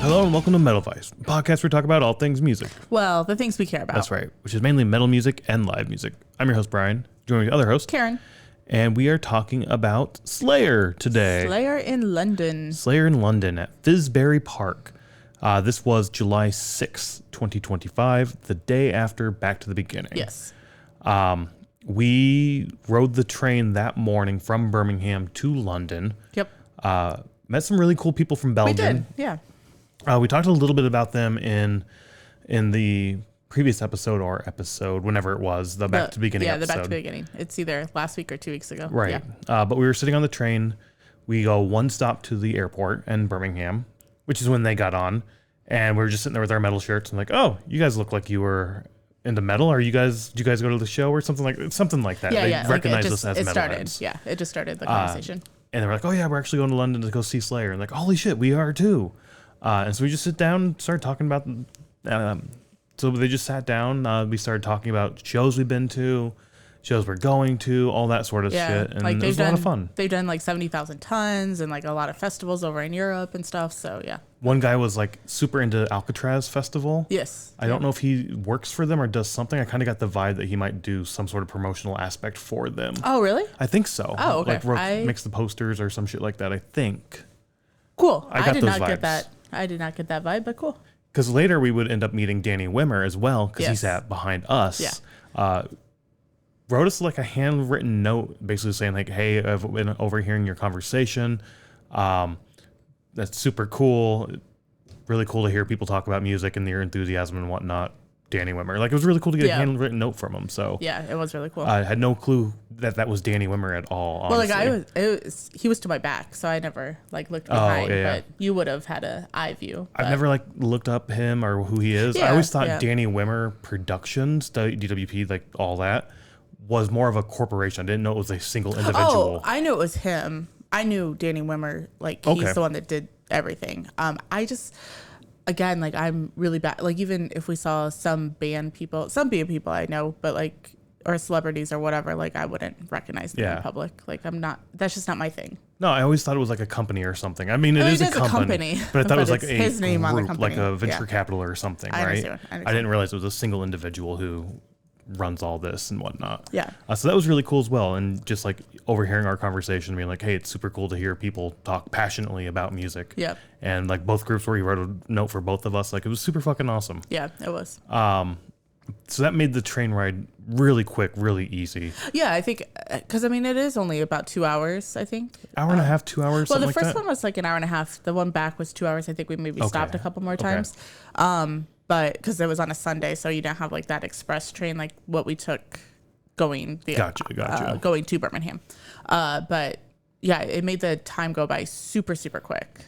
Hello and welcome to Metal Vice, a podcast where we talk about all things music. Well, the things we care about. That's right, which is mainly metal music and live music. I'm your host, Brian, joining the other host, Karen. And we are talking about Slayer today. Slayer in London. Slayer in London at Finsbury Park. This was July 6th, 2025, the day after Back to the Beginning. Yes. We rode the train that morning from Birmingham to London. Yep. Met some really cool people from Belgium. We did, yeah. We talked a little bit about them in the previous episode or episode, whenever it was, the Back to the Beginning episode. Yeah, the Back to the Beginning. It's either last week or 2 weeks ago. Right. Yeah. But we were sitting on the train. We go one stop to the airport in Birmingham, which is when they got on. And we were just sitting there with our metal shirts and like, oh, you guys look like you were into metal. Did you guys go to the show or something like that? Yeah, They recognized us as metal heads. Yeah, it just started the conversation. And they were like, oh yeah, we're actually going to London to go see Slayer. And like, holy shit, we are too. And so we just sit down and start talking about, so they just sat down. We started talking about shows we've been to, shows we're going to, all that sort of shit. And like it was a lot of fun. They've done like 70,000 tons and like a lot of festivals over in Europe and stuff. So yeah. One guy was like super into Alcatraz Festival. Yes. I don't know if he works for them or does something. I kind of got the vibe that he might do some sort of promotional aspect for them. Oh, really? I think so. Oh, okay. Like mix the posters or some shit like that, I think. Cool. I did not get that. I did not get that vibe, but cool. Because later we would end up meeting Danny Wimmer as well, because he Yes. sat behind us. Yeah. Wrote us like a handwritten note basically saying like, hey, I've been overhearing your conversation. That's super cool. Really cool to hear people talk about music and their enthusiasm and whatnot. Danny Wimmer. Like, it was really cool to get a handwritten note from him. So yeah, it was really cool. I had no clue that was Danny Wimmer at all, honestly. Well, he was to my back, so I never like looked behind, but you would have had an eye view. I've never like looked up him or who he is. I always thought Danny Wimmer Productions, DWP, like all that, was more of a corporation. I didn't know it was a single individual. Oh, I knew it was him. I knew Danny Wimmer, like he's the one that did everything. I just, again, like I'm really bad. Like even if we saw some band people I know, but like, or celebrities or whatever, like I wouldn't recognize them in public. Like that's just not my thing. No, I always thought it was like a company or something. I mean, it is a company, but I thought it was like his name on the company, like a venture capital or something, right? I didn't realize it was a single individual who runs all this and whatnot. Yeah. So that was really cool as well. And just like overhearing our conversation, being like, hey, it's super cool to hear people talk passionately about music. Yeah. And like both groups where he wrote a note for both of us, like it was super fucking awesome. Yeah, it was. So that made the train ride really quick, really easy. Yeah, I think, because I mean, it is only about 2 hours, I think. Hour and a half, 2 hours, well, the first one was like an hour and a half. The one back was 2 hours. I think we maybe stopped a couple more times. But because it was on a Sunday, so you don't have like that express train like what we took going going to Birmingham. But yeah, it made the time go by super, super quick.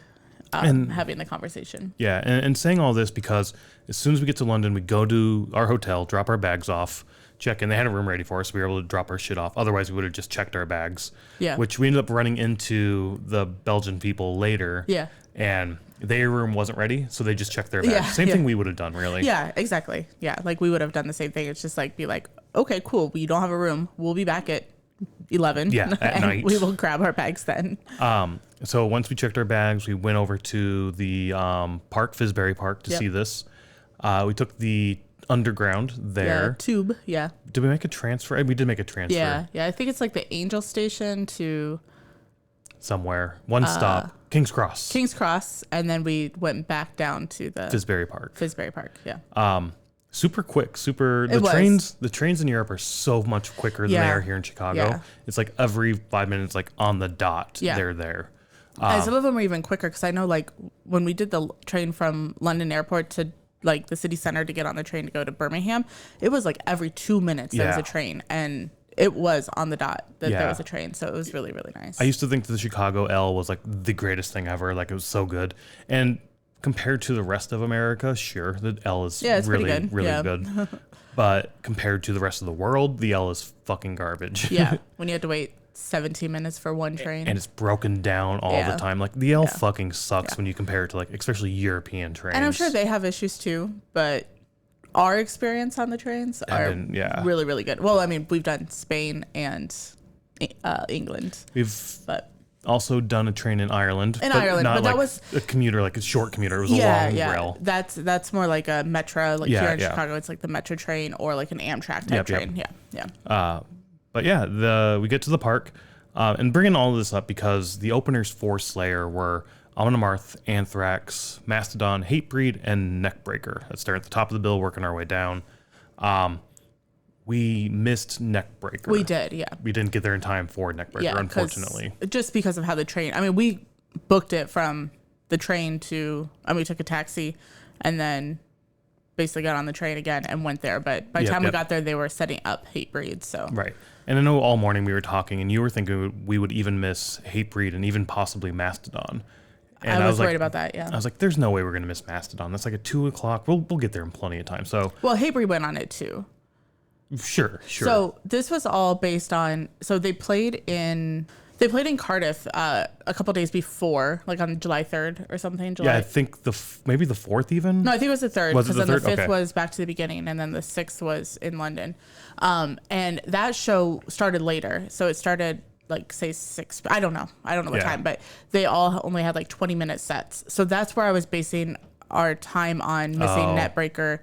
And having the conversation. Yeah, and saying all this because as soon as we get to London, we go to our hotel, drop our bags off, check in. They had a room ready for us, so we were able to drop our shit off. Otherwise, we would have just checked our bags. Yeah. Which we ended up running into the Belgian people later. Yeah. And their room wasn't ready, so they just checked their bags. Same thing we would have done, really. Yeah, exactly. Yeah, like we would have done the same thing. It's just like, be like, okay, cool. We don't have a room. We'll be back at 11. Yeah, at night. We will grab our bags then. So once we checked our bags, we went over to the park, Finsbury Park, to see this. We took the underground there. Yeah, tube, yeah. Did we make a transfer? We did make a transfer. Yeah. I think it's like the Angel Station to... somewhere. One stop. King's Cross. And then we went back down to the... Finsbury Park, yeah. Super quick, the trains in Europe are so much quicker than they are here in Chicago. Yeah. It's like every 5 minutes, like on the dot, they're there. And some of them are even quicker because I know like when we did the train from London Airport to like the city center to get on the train to go to Birmingham, it was like every 2 minutes there was a train, and it was on the dot that there was a train. So it was really, really nice. I used to think that the Chicago L was like the greatest thing ever. Like it was so good. And compared to the rest of America, sure, the L is really good. Really good. But compared to the rest of the world, the L is fucking garbage. Yeah, when you had to wait 17 minutes for one train. And it's broken down all the time. Like the L fucking sucks when you compare it to like, especially European trains. And I'm sure they have issues too, but our experience on the trains are really, really good. Well, I mean, we've done Spain and England. also done a train in Ireland. But that was a commuter, like a short commuter. It was a long rail. That's more like a metro. Like here in Chicago, it's like the metro train or like an Amtrak type train. Yep. Yeah. But yeah, we get to the park, and bringing all of this up because the openers for Slayer were Amon Amarth, Anthrax, Mastodon, Hatebreed, and Neckbreaker. Let's start at the top of the bill, working our way down. We missed Neckbreaker. We did, yeah. We didn't get there in time for Neckbreaker, unfortunately. Just because of how the train... I mean, we booked it from the train to... we took a taxi and then basically got on the train again and went there. But by the time we got there, they were setting up Hatebreed, so... Right. And I know all morning we were talking, and you were thinking we would even miss Hatebreed and even possibly Mastodon. And I was worried about that, yeah. I was like, there's no way we're going to miss Mastodon. That's like at 2 o'clock. We'll get there in plenty of time. So, well, Hatebreed went on it too. Sure. So this was all based on, so they played in Cardiff a couple days before, like on July 3rd or something. Yeah, I think maybe the 4th even? No, I think it was the 3rd. Was it the 3rd? Because then the 5th was Back to the Beginning, and then the 6th was in London. And that show started later. So it started like say 6, I don't know what time, but they all only had like 20-minute sets. So that's where I was basing our time on missing Neckbreaker,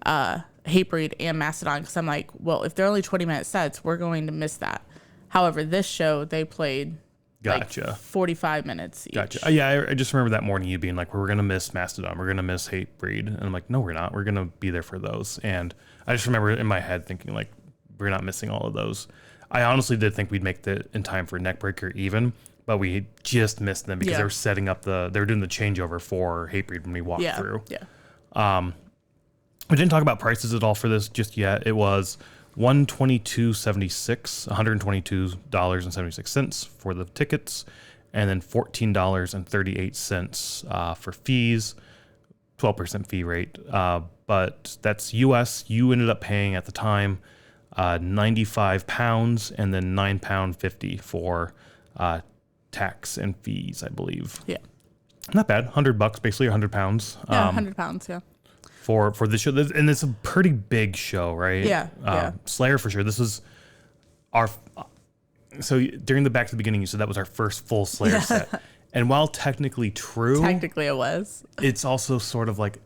Hatebreed, and Mastodon, because I'm like, well, if they're only 20-minute sets, we're going to miss that. However, this show they played like 45 minutes each. Gotcha. Yeah, I just remember that morning you being like, we're going to miss Mastodon, we're going to miss Hatebreed, and I'm like, no, we're not. We're going to be there for those. And I just remember in my head thinking like, we're not missing all of those. I honestly did think we'd make it in time for Neckbreaker even, but we just missed them because they were setting up they were doing the changeover for Hatebreed when we walked through. Yeah. We didn't talk about prices at all for this just yet. It was $122.76, $122.76 for the tickets, and then $14.38 for fees, 12% fee rate. But that's US. You ended up paying at the time £95 and then £9.50 for tax and fees, I believe. Yeah. Not bad. $100, basically £100. Yeah, £100, yeah. For the show, and it's a pretty big show, right? Yeah. Slayer for sure. This is our. So during the Back to the Beginning, you said that was our first full Slayer set, and while technically true, it was. It's also sort of like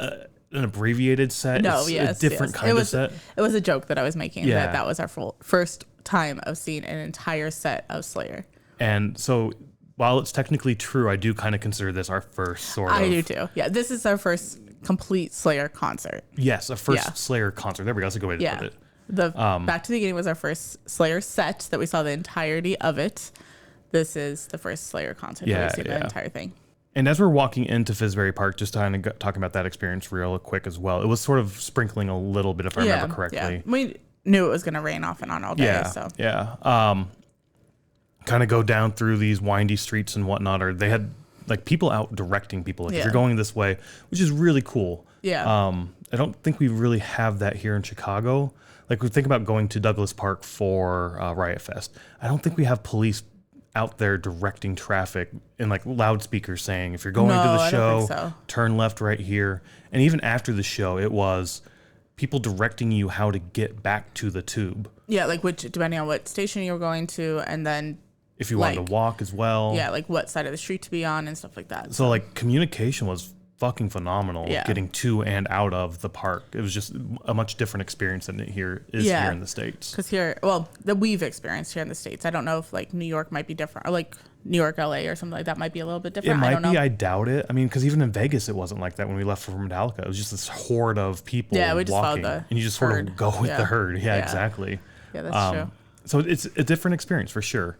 an abbreviated set. No, it's a different kind of set. It was a joke that I was making that was our first time of seeing an entire set of Slayer. And so, while it's technically true, I do kind of consider this our first sort of. I do too. Yeah, this is our first complete Slayer concert. Yes, a first Slayer concert. There we go. That's a good way to put it. The Back to the Beginning was our first Slayer set that we saw the entirety of it. This is the first Slayer concert that we've seen the entire thing. And as we're walking into Finsbury Park, just talking about that experience real quick as well, it was sort of sprinkling a little bit, if I remember correctly. Yeah. We knew it was going to rain off and on all day. Kind of go down through these windy streets and whatnot, or they had like people out directing people. Like if you're going this way, which is really cool. Yeah. I don't think we really have that here in Chicago. Like we think about going to Douglas Park for Riot Fest. I don't think we have police out there directing traffic and like loudspeakers saying, if you're going to the show, turn left right here. And even after the show, it was people directing you how to get back to the tube. Yeah, like depending on what station you were going to, and then if you wanted to walk as well. Yeah, like what side of the street to be on and stuff like that. So like communication was fucking phenomenal getting to and out of the park. It was just a much different experience than it here in the States. Because here, that we've experienced here in the States. I don't know if like New York might be different, or like New York, LA, or something like that might be a little bit different. It might be. I doubt it. I mean, because even in Vegas, it wasn't like that when we left for Metallica. It was just this horde of people we just walking, followed and you just sort of go with the herd. Yeah, exactly. Yeah, that's true. So it's a different experience for sure.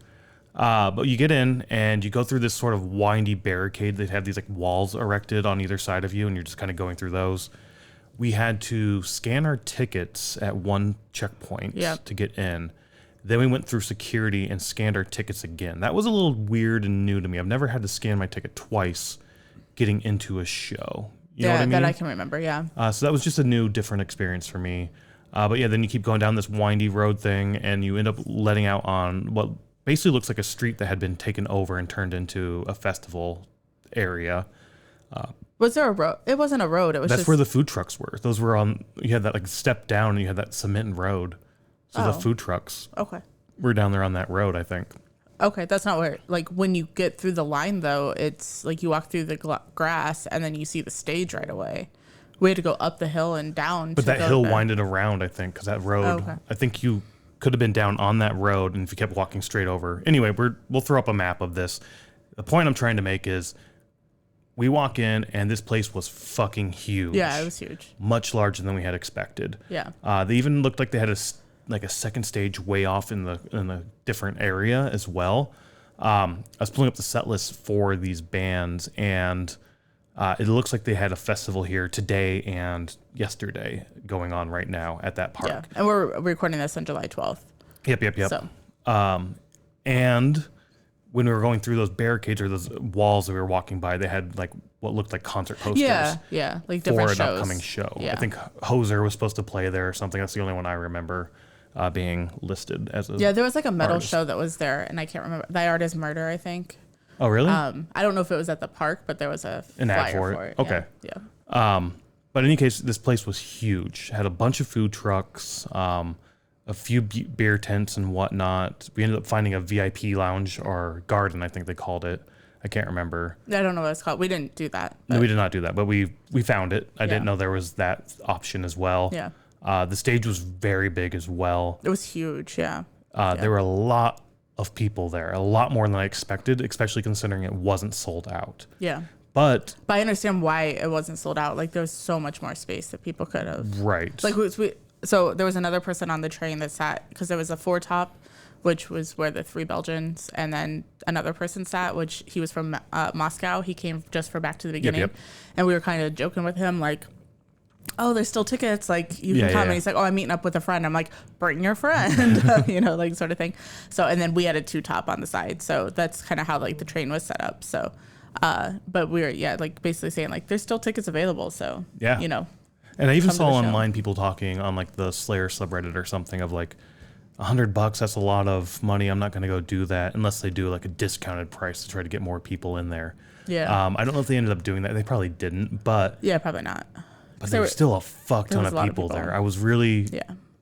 But you get in and you go through this sort of windy barricade. They'd have these like walls erected on either side of you, and you're just kind of going through those. We had to scan our tickets at one checkpoint to get in. Then we went through security and scanned our tickets again. That was a little weird and new to me. I've never had to scan my ticket twice getting into a show. You know what I mean? That I can remember, so that was just a new, different experience for me. But yeah, then you keep going down this windy road thing, and you end up letting out on what basically looks like a street that had been taken over and turned into a festival area. Was there a road? It wasn't a road. It was That's where the food trucks were. Those were on, you had that like step down and you had that cement road. So the food trucks were down there on that road, I think. Okay, that's not where, like, when you get through the line, though, it's like you walk through the grass and then you see the stage right away. We had to go up the hill and down. But that hill winded around, I think, because that road, I think you could have been down on that road, and if you kept walking straight over. Anyway, we'll throw up a map of this. The point I'm trying to make is we walk in, and this place was fucking huge. Yeah, it was huge. Much larger than we had expected. Yeah. They even looked like they had a second stage way off in the different area as well. I was pulling up the set list for these bands, and it looks like they had a festival here today and yesterday going on right now at that park. Yeah, and we're recording this on July 12th. Yep. So. And when we were going through those barricades or those walls that we were walking by, they had like what looked like concert posters. Yeah, like different for shows. an upcoming show. Yeah. I think Hoser was supposed to play there or something. That's the only one I remember being listed as a there was like a metal artist. show that was there, and I can't remember. Thy Art is Murder, I think. Oh, really? I don't know if it was at the park, but there was an ad flyer for it. Yeah. Okay. Yeah. But in any case, this place was huge. Had a bunch of food trucks, a few beer tents and whatnot. We ended up finding a VIP lounge or garden, I think they called it. I can't remember. I don't know what it's called. We didn't do that. No, we did not do that, but we found it. I didn't know there was that option as well. Yeah. The stage was very big as well. It was huge, yeah. There were a lot of people there, a lot more than I expected, especially considering it wasn't sold out. Yeah. But I understand why it wasn't sold out. Like, there was so much more space that people could have. Right. Like, so there was another person on the train that sat, because there was a four top, which was where the three Belgians, and then another person sat, which he was from Moscow. He came just for Back to the Beginning. Yep. And we were kind of joking with him, like, oh, there's still tickets. Like, you can come. And he's like, oh, I'm meeting up with a friend. I'm like, bring your friend, like sort of thing. So, and then we had a two top on the side. So that's kind of how like the train was set up. So, but we were, like basically saying like, there's still tickets available. So, And I even saw online people talking on like the Slayer subreddit or something of like, $100, that's a lot of money. I'm not going to go do that unless they do like a discounted price to try to get more people in there. Yeah. I don't know if they ended up doing that. They probably didn't, but yeah, probably not. But there was still a fuck ton of people there. I was really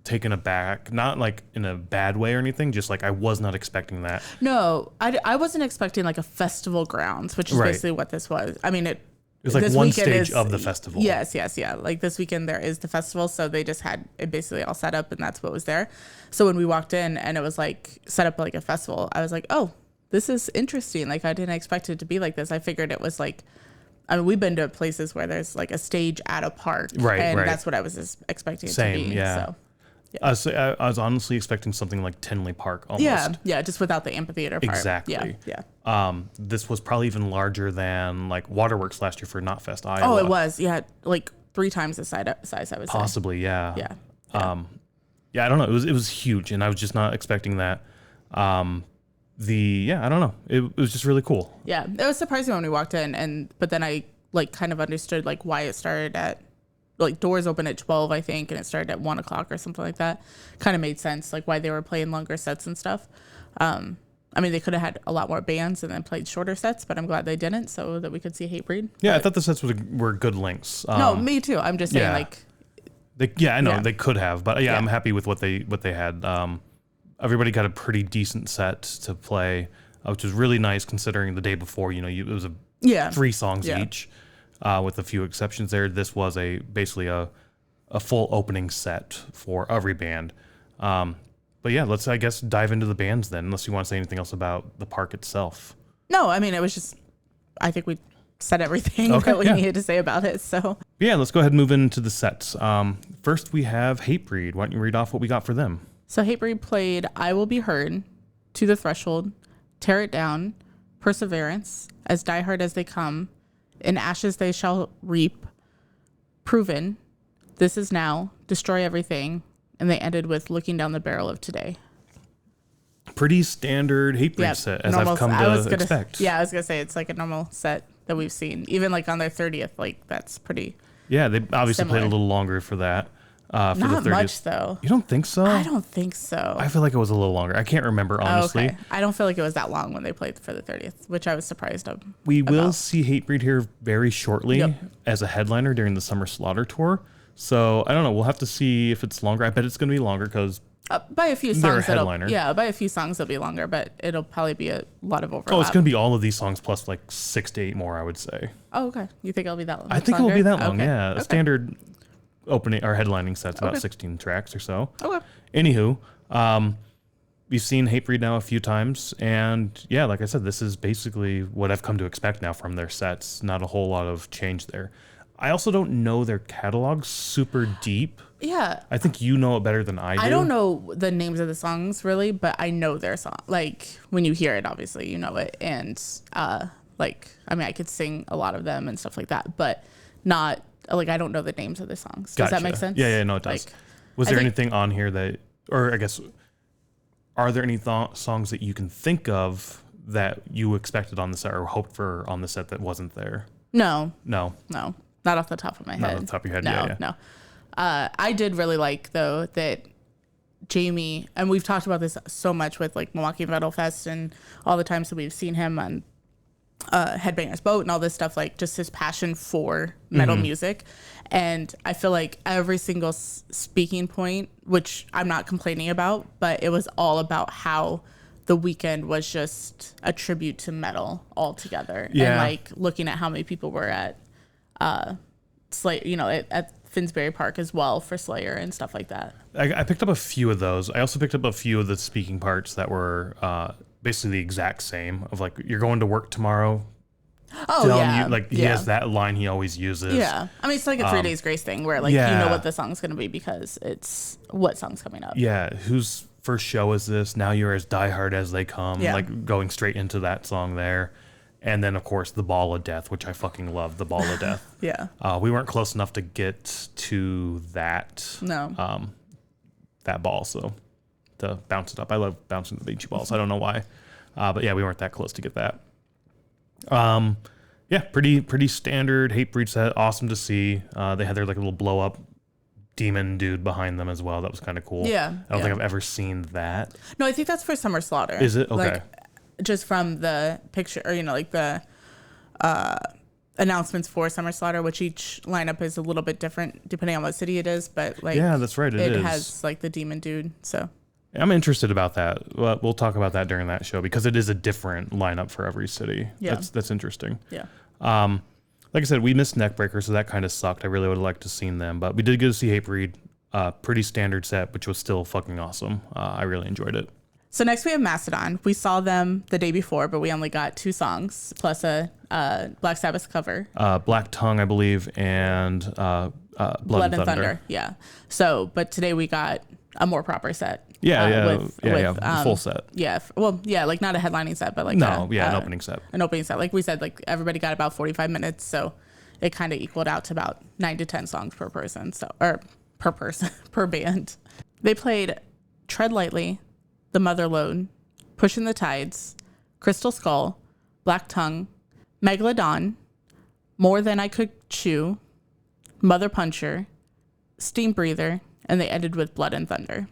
taken aback, not like in a bad way or anything, just like I was not expecting that. No, I wasn't expecting like a festival grounds, which is basically what this was. I mean, it was like one stage of the festival. Yes. Like this weekend there is the festival, so they just had it basically all set up, and that's what was there. So when we walked in and it was like set up like a festival, I was like, oh, this is interesting. Like I didn't expect it to be like this. I figured it was like, I mean, we've been to places where there's like a stage at a park, and that's what I was expecting it to be. Yeah. So, I was honestly expecting something like Tinley Park almost. Yeah, just without the amphitheater part. Exactly. Yeah. This was probably even larger than like Waterworks last year for Knotfest Iowa. Oh, it was. Yeah, like 3 times the size I would say. Possibly, yeah. Yeah. I don't know. It was huge, and I was just not expecting that. I don't know. It was just really cool. Yeah, it was surprising when we walked in, but then I like kind of understood like why it started at like doors open at 12, I think, and it started at 1 o'clock or something like that. Kind of made sense, like why they were playing longer sets and stuff. I mean, they could have had a lot more bands and then played shorter sets, but I'm glad they didn't, so that we could see Hatebreed. Yeah, I thought the sets were good lengths. No, me too. I'm just saying like. I know they could have, but I'm happy with what they had. Everybody got a pretty decent set to play, which was really nice considering the day before. It was 3 songs each, with a few exceptions there. This was basically a full opening set for every band. But yeah, let's I guess dive into the bands then. Unless you want to say anything else about the park itself. No, I mean it was just. I think we said everything that we needed to say about it. So yeah, let's go ahead and move into the sets. First we have Hatebreed. Why don't you read off what we got for them? So Hatebreed played I Will Be Heard, To the Threshold, Tear It Down, Perseverance, As Die Hard as They Come, In Ashes They Shall Reap, Proven, This Is Now, Destroy Everything, and they ended with Looking Down the Barrel of Today. Pretty standard Hatebreed set, as I've come to expect. Yeah, I was going to say it's like a normal set that we've seen. Even like on their 30th, like that's pretty Yeah, they obviously played a little longer for that. For Not the 30th. much, though. You don't think so? I don't think so. I feel like it was a little longer. I can't remember, honestly. Okay. I don't feel like it was that long when they played for the 30th, which I was surprised of. We will see Hatebreed here very shortly as a headliner during the Summer Slaughter Tour. So, I don't know. We'll have to see if it's longer. I bet it's going to be longer because By a few They're a songs, headliner. by a few songs it'll be longer, but it'll probably be a lot of overlap. Oh, it's going to be all of these songs plus like 6 to 8 more, I would say. Oh, okay. You think it'll be that long? I think it'll be that long, okay. yeah. Okay. A standard opening or headlining set's about 16 tracks or so. Okay. Anywho, we've seen Hatebreed now a few times, and yeah, like I said, this is basically what I've come to expect now from their sets. Not a whole lot of change there. I also don't know their catalog super deep. Yeah. I think you know it better than I do. I don't know the names of the songs really, but I know their song. Like when you hear it, obviously you know it, and like I mean, I could sing a lot of them and stuff like that, but not like I don't know the names of the songs. Does that make sense? Yeah, no, it does. Like, was there anything on here that, or I guess, are there any songs that you can think of that you expected on the set or hoped for on the set that wasn't there? No. No. Not off the top of my head. Not off the top of your head, No. I did really like, though, that Jamie, and we've talked about this so much with, like, Milwaukee Metal Fest and all the times that we've seen him on Headbanger's Boat and all this stuff, like, just his passion for metal music. And I feel like every single speaking point, which I'm not complaining about, but it was all about how the weekend was just a tribute to metal altogether. Yeah. And, like, looking at how many people were at Slayer, at Finsbury Park as well for Slayer and stuff like that. I picked up a few of those. I also picked up a few of the speaking parts that were basically the exact same of like, you're going to work tomorrow. Oh, yeah. He has that line he always uses. Yeah. I mean, it's like a 3 Days Grace thing where like you know what the song's going to be because it's what song's coming up. Yeah. Whose first show is this? Now you're as diehard as they come. Yeah. Like going straight into that song there. And then, of course, the Ball of Death, which I fucking love, the Ball of Death. Yeah. We weren't close enough to get to that. No. That ball, so to bounce it up. I love bouncing the beachy balls. I don't know why. But yeah, we weren't that close to get that. Yeah, pretty standard Hatebreed set. Awesome to see. They had their like little blow up demon dude behind them as well. That was kind of cool. Yeah. I don't think I've ever seen that. No, I think that's for Summer Slaughter. Is it? Okay. Like, just from the picture, or like the announcements for Summer Slaughter, which each lineup is a little bit different depending on what city it is. But like, yeah, that's right. It is. has like the demon dude. So I'm interested about that. We'll talk about that during that show because it is a different lineup for every city. Yeah. That's interesting. Yeah. Like I said, we missed Neckbreakker, so that kind of sucked. I really would have liked to seen them, but we did get to see Hatebreed. Pretty standard set, which was still fucking awesome. I really enjoyed it. So next we have Mastodon. We saw them the day before, but we only got 2 songs plus a Black Sabbath cover. Black Tongue, I believe, and Blood and Thunder. Yeah. So, but today we got a more proper set. Full set. Yeah. Like not a headlining set, but like an opening set. An opening set. Like we said, like everybody got about 45 minutes, so it kind of equaled out to about 9 to 10 songs per person. So, or per person, per band. They played Tread Lightly, The Motherlode, Pushing the Tides, Crystal Skull, Black Tongue, Megalodon, More Than I Could Chew, Mother Puncher, Steam Breather, and they ended with Blood and Thunder.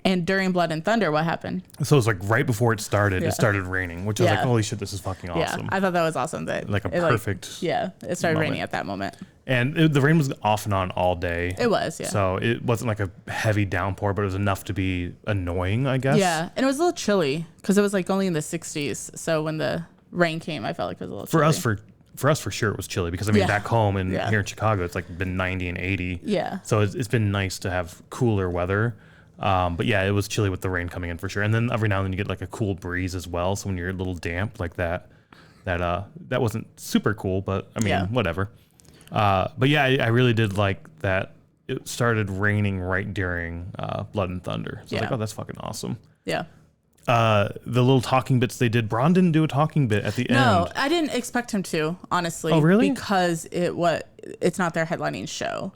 And during Blood and Thunder, what happened? So it was like right before it started raining, which I was like, holy shit, this is fucking awesome. Yeah, I thought that was awesome. That like a perfect it started raining at that moment. And the rain was off and on all day. It was, yeah. So it wasn't like a heavy downpour, but it was enough to be annoying, I guess. Yeah, and it was a little chilly because it was like only in the 60s. So when the rain came, I felt like it was a little chilly. For us, for sure, it was chilly because, I mean, back home and here in Chicago, it's like been 90 and 80. Yeah. So it's been nice to have cooler weather. But yeah, it was chilly with the rain coming in for sure. And then every now and then you get like a cool breeze as well. So when you're a little damp like that wasn't super cool, but I mean, whatever. But yeah, I really did like that it started raining right during Blood and Thunder. So I was like, oh, that's fucking awesome. Yeah. The little talking bits they did. Braun didn't do a talking bit at the end. No, I didn't expect him to, honestly. Oh, really? Because it's not their headlining show.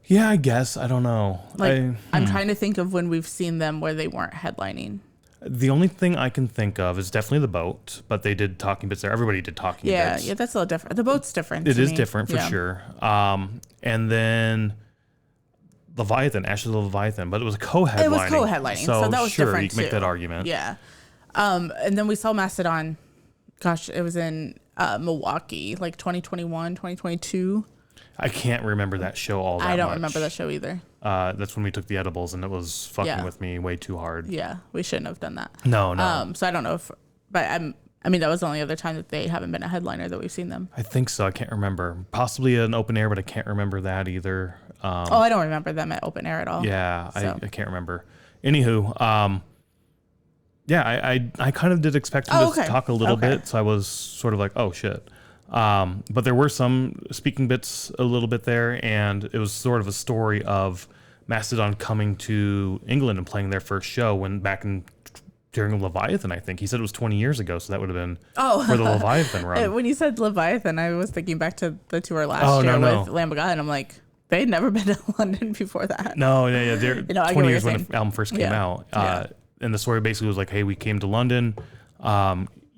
Yeah, I guess. I don't know. I'm trying to think of when we've seen them where they weren't headlining. The only thing I can think of is definitely the boat, but they did talking bits there. Everybody did talking bits. Yeah, that's a little different. The boat's different. It is different for sure. And then Leviathan, Ashes of Leviathan, but it was co-headlining. It was co-headlining, so that was different you can make that argument. Yeah. And then we saw Mastodon. Gosh, it was in Milwaukee, like 2021, 2022. I can't remember that show all that much. I don't remember that show either. Mm-hmm. That's when we took the edibles, and it was fucking with me way too hard. Yeah, we shouldn't have done that. No. So I don't know if, but I mean, that was the only other time that they haven't been a headliner that we've seen them. I think so. I can't remember. Possibly an open air, but I can't remember that either. I don't remember them at open air at all. Yeah, so. I can't remember. Anywho, I kind of did expect him to talk a little bit, so I was sort of like, oh shit. But there were some speaking bits a little bit there, and it was sort of a story of Mastodon coming to England and playing their first show during Leviathan, I think. He said it was 20 years ago, so that would have been for the Leviathan run. When you said Leviathan, I was thinking back to the tour last year with Lamb of God, and I'm like, they'd never been to London before that. No, yeah. They're 20 years when the album first came out. And the story basically was like, hey, we came to London.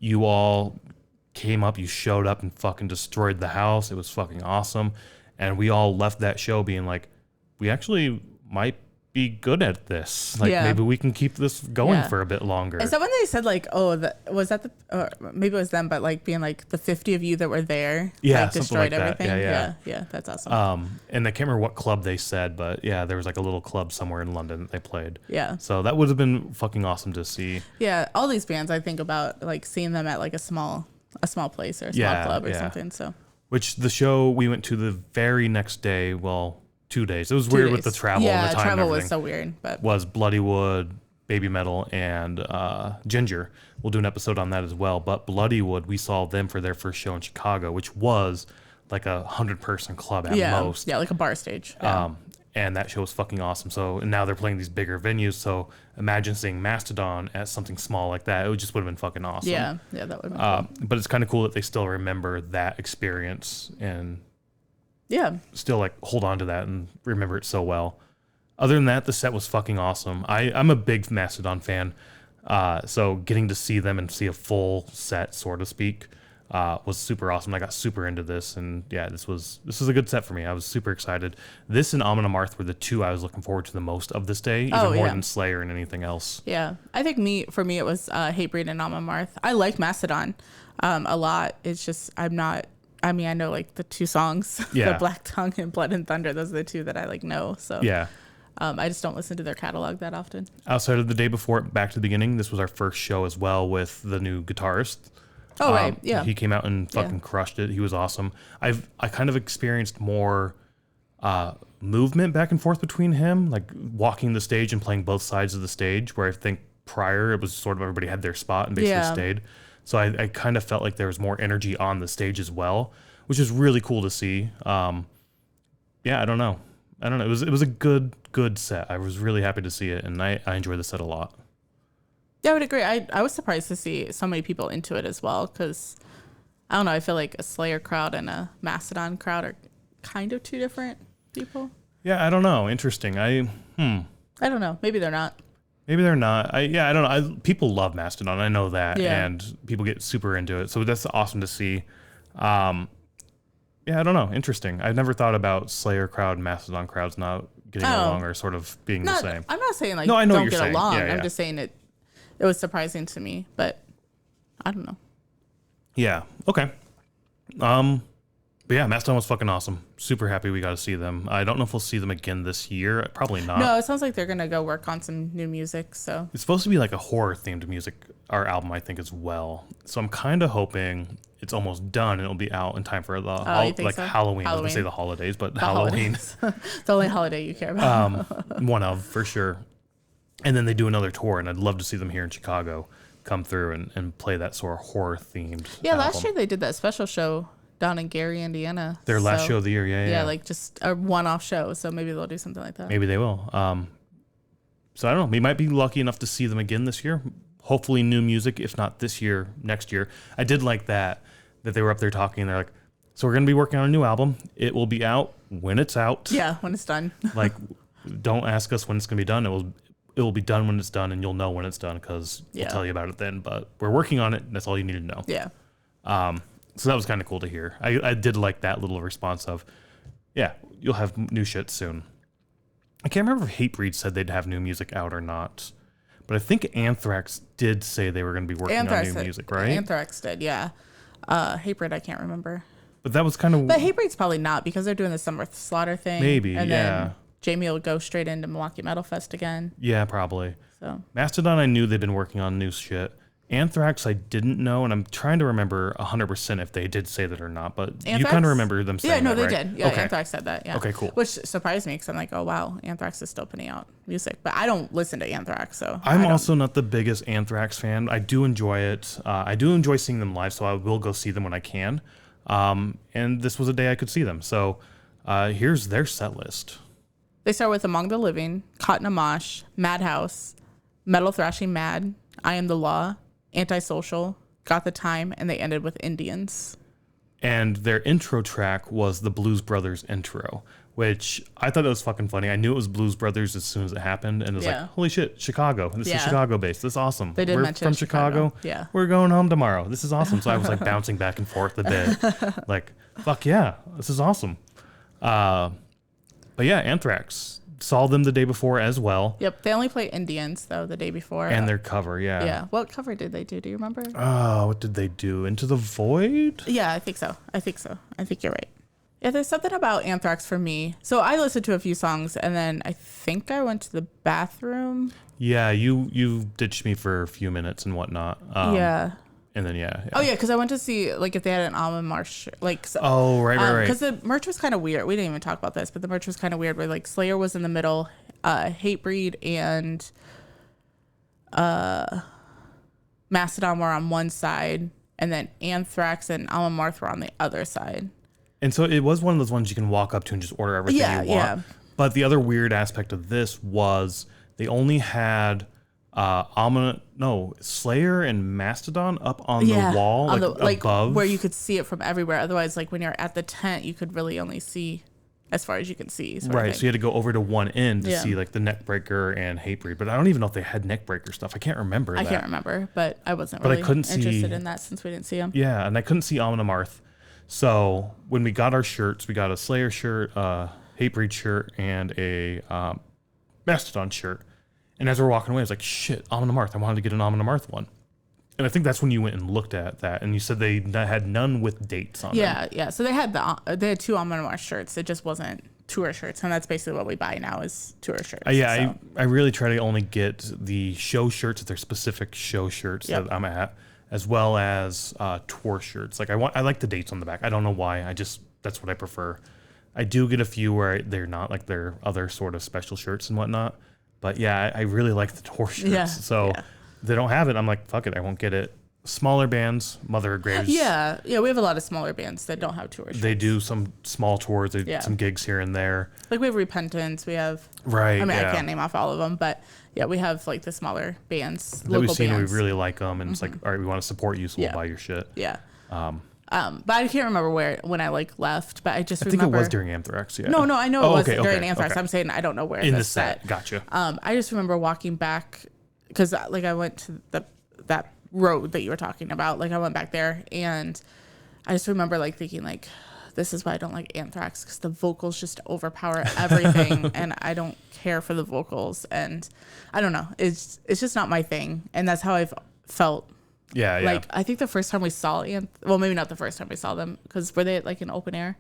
You all came up, you showed up and fucking destroyed the house. It was fucking awesome. And we all left that show being like, we actually might be good at this. Like, maybe we can keep this going for a bit longer. Is that when they said like, maybe it was them, but like being like the 50 of you that were there, like destroyed everything. Yeah, that's awesome. And I can't remember what club they said, but yeah, there was like a little club somewhere in London that they played. Yeah. So that would have been fucking awesome to see. Yeah, all these bands, I think about like seeing them at like a small place or a small club or something. So. Which the show we went to the very next day, 2 days. It was weird with the travel and the time. Yeah, travel was so weird. But was Bloody Wood, Baby Metal, and Ginger. We'll do an episode on that as well. But Bloody Wood, we saw them for their first show in Chicago, which was like 100-person club at most. Yeah, like a bar stage. Yeah. And that show was fucking awesome. So and now they're playing these bigger venues. So imagine seeing Mastodon at something small like that. It just would have been fucking awesome. Yeah, that would have been cool. But it's kind of cool that they still remember that experience and still like hold on to that and remember it so well. Other than that, the set was fucking awesome. I'm a big Mastodon fan. So getting to see them and see a full set, so to speak, was super awesome. I got super into this, and this was a good set for me. I was super excited. This and Amon Amarth were the two I was looking forward to the most of this day, even more than Slayer and anything else. Yeah, I think for me it was Hatebreed and Amon Amarth. I liked Mastodon a lot. It's just I know like the two songs, the Black Tongue and Blood and Thunder. Those are the two that I like know. So I just don't listen to their catalog that often. Outside of the day before, back to the beginning, this was our first show as well with the new guitarist. Oh, right. Yeah. He came out and fucking crushed it. He was awesome. I kind of experienced more movement back and forth between him, like walking the stage and playing both sides of the stage, where I think prior it was sort of everybody had their spot and basically stayed. So I kind of felt like there was more energy on the stage as well, which is really cool to see. I don't know. It was a good set. I was really happy to see it, and I enjoyed the set a lot. Yeah, I would agree. I was surprised to see so many people into it as well, because I don't know. I feel like a Slayer crowd and a Mastodon crowd are kind of two different people. Yeah, I don't know. Interesting. I don't know. Maybe they're not. Maybe they're not. I don't know. People love Mastodon. I know that, and people get super into it. So that's awesome to see. I don't know. Interesting. I've never thought about Slayer crowd and Mastodon crowds not getting along or sort of being the same. I'm not saying like no, I know don't you're get saying. along. Yeah. I'm just saying it was surprising to me, but I don't know. Yeah. Okay. But yeah, Mastodon was fucking awesome. Super happy we got to see them. I don't know if we'll see them again this year. Probably not. No, it sounds like they're gonna go work on some new music. So it's supposed to be like a horror themed music, our album, I think, as well. So I'm kind of hoping it's almost done and it'll be out in time for the Halloween. I was gonna say the holidays, but Halloween. It's the only holiday you care about. One of, for sure. And then they do another tour, and I'd love to see them here in Chicago come through and play that sort of horror themed. Yeah, last year they did that special show down in Gary, Indiana. Their last show of the year, yeah. Like just a one-off show. So maybe they'll do something like that. Maybe they will. So I don't know. We might be lucky enough to see them again this year. Hopefully new music, if not this year, next year. I did like that they were up there talking. They're like, so we're going to be working on a new album. It will be out when it's out. Yeah, when it's done. Like, don't ask us when it's going to be done. It will be done when it's done, and you'll know when it's done because we'll tell you about it then. But we're working on it. And that's all you need to know. Yeah. So that was kind of cool to hear. I did like that little response of, yeah, you'll have new shit soon. I can't remember if Hatebreed said they'd have new music out or not, but I think Anthrax did say they were going to be working on new music, right? Anthrax did, yeah. Hatebreed, I can't remember. But that was kind of... But Hatebreed's probably not because they're doing the Summer Slaughter thing. Maybe, and yeah. Jamie will go straight into Milwaukee Metal Fest again. Yeah, probably. So Mastodon, I knew they'd been working on new shit. Anthrax, I didn't know, and I'm trying to remember 100% if they did say that or not, but Anthrax? You kind of remember them saying that, they right? did. Yeah, okay. Anthrax said that, yeah. Okay, cool. Which surprised me because I'm like, oh, wow, Anthrax is still putting out music. But I don't listen to Anthrax, so I'm also not the biggest Anthrax fan. I do enjoy it. I do enjoy seeing them live, so I will go see them when I can. And this was a day I could see them. So here's their set list. They start with Among the Living, Caught in a Mosh, Madhouse, Metal Thrashing Mad, I Am the Law, Antisocial, Got the Time, and they ended with Indians. And their intro track was the Blues Brothers intro, which I thought that was fucking funny. I knew it was Blues Brothers as soon as it happened, and it was like, holy shit, Chicago. This is Chicago based. This is awesome. They did mention from Chicago. Yeah. We're going home tomorrow. This is awesome. So I was like bouncing back and forth a bit. Like, fuck yeah, this is awesome. But yeah, Anthrax. Saw them the day before as well. Yep, they only play Indians though the day before. And their cover, yeah. Yeah. What cover did they do? Do you remember? Oh, what did they do? Into the Void? Yeah, I think so. I think you're right. Yeah, there's something about Anthrax for me. So I listened to a few songs and then I think I went to the bathroom. Yeah, you ditched me for a few minutes and whatnot. Yeah. And then yeah. Oh yeah, because I went to see like if they had an Amon Amarth like. So, oh right. Because the merch was kind of weird. We didn't even talk about this, but the merch was kind of weird. Where like Slayer was in the middle, Hatebreed and Mastodon were on one side, and then Anthrax and Amon Amarth were on the other side. And so it was one of those ones you can walk up to and just order everything you want. Yeah. But the other weird aspect of this was they only had Slayer and Mastodon up on the wall, like above, where you could see it from everywhere. Otherwise, like when you're at the tent, you could really only see as far as you can see. Right. So you had to go over to one end to see like the Neckbreakker and Hatebreed. But I don't even know if they had Neckbreakker stuff. I can't remember. I can't remember, but I wasn't really interested in that since we didn't see them. Yeah, and I couldn't see Amon Amarth. So when we got our shirts, we got a Slayer shirt, Hatebreed shirt, and a Mastodon shirt. And as we're walking away, I was like, shit, Amon Amarth. I wanted to get an Amon Amarth one. And I think that's when you went and looked at that. And you said they had none with dates on them. Yeah. So they had two Amon Amarth shirts. It just wasn't tour shirts. And that's basically what we buy now is tour shirts. I really try to only get the show shirts, if they're specific show shirts that I'm at, as well as tour shirts. Like I like the dates on the back. I don't know why. That's what I prefer. I do get a few where they're not like their other sort of special shirts and whatnot. But yeah, I really like the tour shirts. Yeah, so they don't have it. I'm like, fuck it, I won't get it. Smaller bands, Mother of Graves. Yeah, we have a lot of smaller bands that don't have tour shirts. They do some small tours, some gigs here and there. Like we have Repentance, we have... Right, I mean, I can't name off all of them, but yeah, we have like the smaller bands, that we've seen, bands. We really like them, and it's like, all right, we want to support you, so we'll buy your shit. Yeah. But I can't remember when I like left, but I remember. think it was during Anthrax, yeah. No, I know it was during Anthrax. Okay. I'm saying I don't know where in the set. Gotcha. I just remember walking back because like I went to that road that you were talking about. Like I went back there and I just remember like thinking like, this is why I don't like Anthrax because the vocals just overpower everything and I don't care for the vocals and I don't know. It's just not my thing and that's how I've felt. Yeah. Like, I think the first time we saw well, maybe not the first time we saw them, because were they at, like, an open air?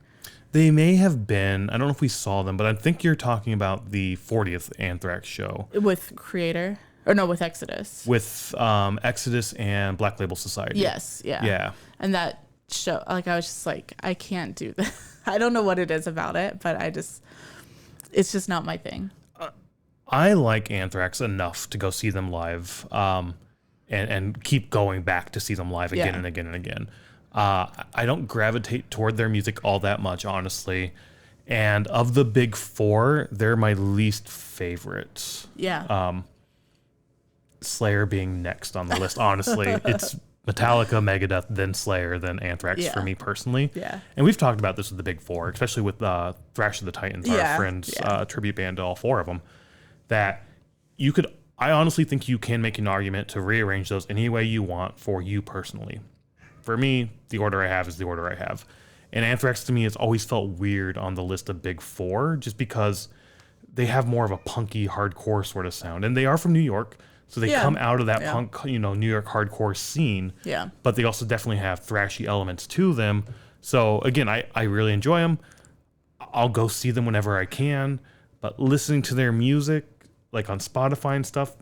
They may have been. I don't know if we saw them, but I think you're talking about the 40th Anthrax show. With Creator? Or no, with Exodus. With Exodus and Black Label Society. Yes, yeah. Yeah. And that show, like, I was just like, I can't do this. I don't know what it is about it, but it's just not my thing. I like Anthrax enough to go see them live. And keep going back to see them live again and again and again. I don't gravitate toward their music all that much, honestly. And of the big four, they're my least favorite. Yeah. Slayer being next on the list, honestly. It's Metallica, Megadeth, then Slayer, then Anthrax for me personally. Yeah. And we've talked about this with the big four, especially with Thrash of the Titans, our friends, tribute band to all four of them, that you could... I honestly think you can make an argument to rearrange those any way you want for you personally. For me, the order I have is the order I have. And Anthrax to me has always felt weird on the list of big four just because they have more of a punky hardcore sort of sound. And they are from New York, so they come out of that punk, New York hardcore scene. Yeah. But they also definitely have thrashy elements to them. So again, I really enjoy them. I'll go see them whenever I can. but listening to their music, like on Spotify and stuff,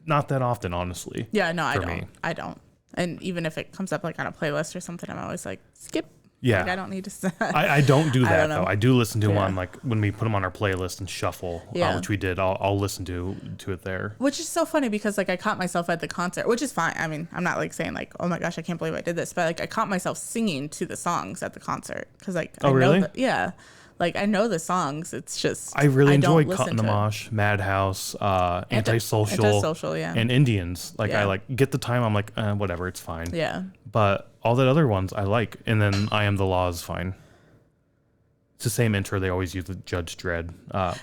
not that often, honestly. Yeah, no, I don't. And even if it comes up like on a playlist or something, I'm always like, skip. Yeah. Like, I don't need to. I don't do that, though. I do listen to them on, like, when we put them on our playlist and shuffle, which we did. I'll listen to it there. Which is so funny because, like, I caught myself at the concert, which is fine. I mean, I'm not, like, saying, like, oh, my gosh, I can't believe I did this. But, like, I caught myself singing to the songs at the concert. Because, like, I really? know yeah. Like, I know the songs. It's just I really enjoy Cut in the Mosh, Madhouse, Antisocial, yeah. and Indians. Like, I, like, get the time. I'm like, whatever, it's fine. Yeah. But all the other ones I like. And then I Am the Law is fine. It's the same intro they always use with Judge Dredd,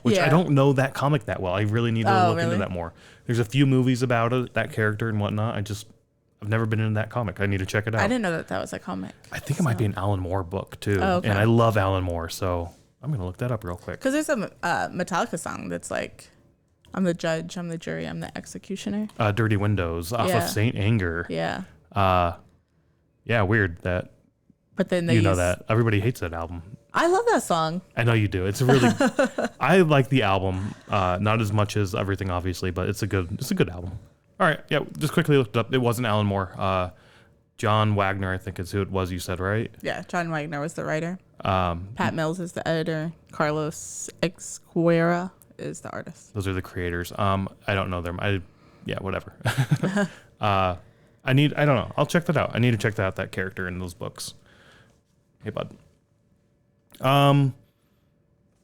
which I don't know that comic that well. I really need to look into that more. There's a few movies about it, that character and whatnot. I've never been in that comic. I need to check it out. I didn't know that was a comic. I think it might be an Alan Moore book, too. Oh, okay. And I love Alan Moore, so I'm going to look that up real quick. Because there's a Metallica song that's like, I'm the judge, I'm the jury, I'm the executioner. Dirty Windows off of Saint Anger. Yeah. Yeah, weird that but then they know that. Everybody hates that album. I love that song. I know you do. It's a really I like the album. Not as much as everything, obviously, but it's a good album. All right, yeah, just quickly looked it up. It wasn't Alan Moore. John Wagner, I think is who it was you said, right? Yeah, John Wagner was the writer. Pat Mills is the editor. Carlos Escuera is the artist. Those are the creators. I don't know them. Whatever. I don't know. I'll check that out. I need to check that character in those books. Hey, bud. But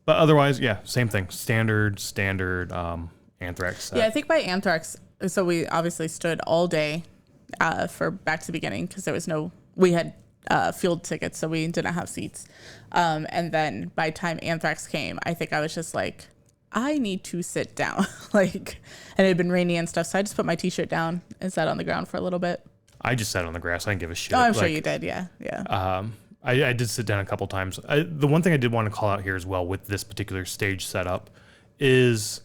otherwise, yeah, same thing. Standard, Anthrax set. Yeah, I think by Anthrax, so we obviously stood all day for Back to the Beginning because we had field tickets, so we didn't have seats. And then by the time Anthrax came, I think I was just like, I need to sit down. And it had been rainy and stuff, so I just put my t-shirt down and sat on the ground for a little bit. I just sat on the grass. I didn't give a shit. Oh, I'm sure you did. Yeah. I did sit down a couple times. The one thing I did want to call out here as well with this particular stage setup is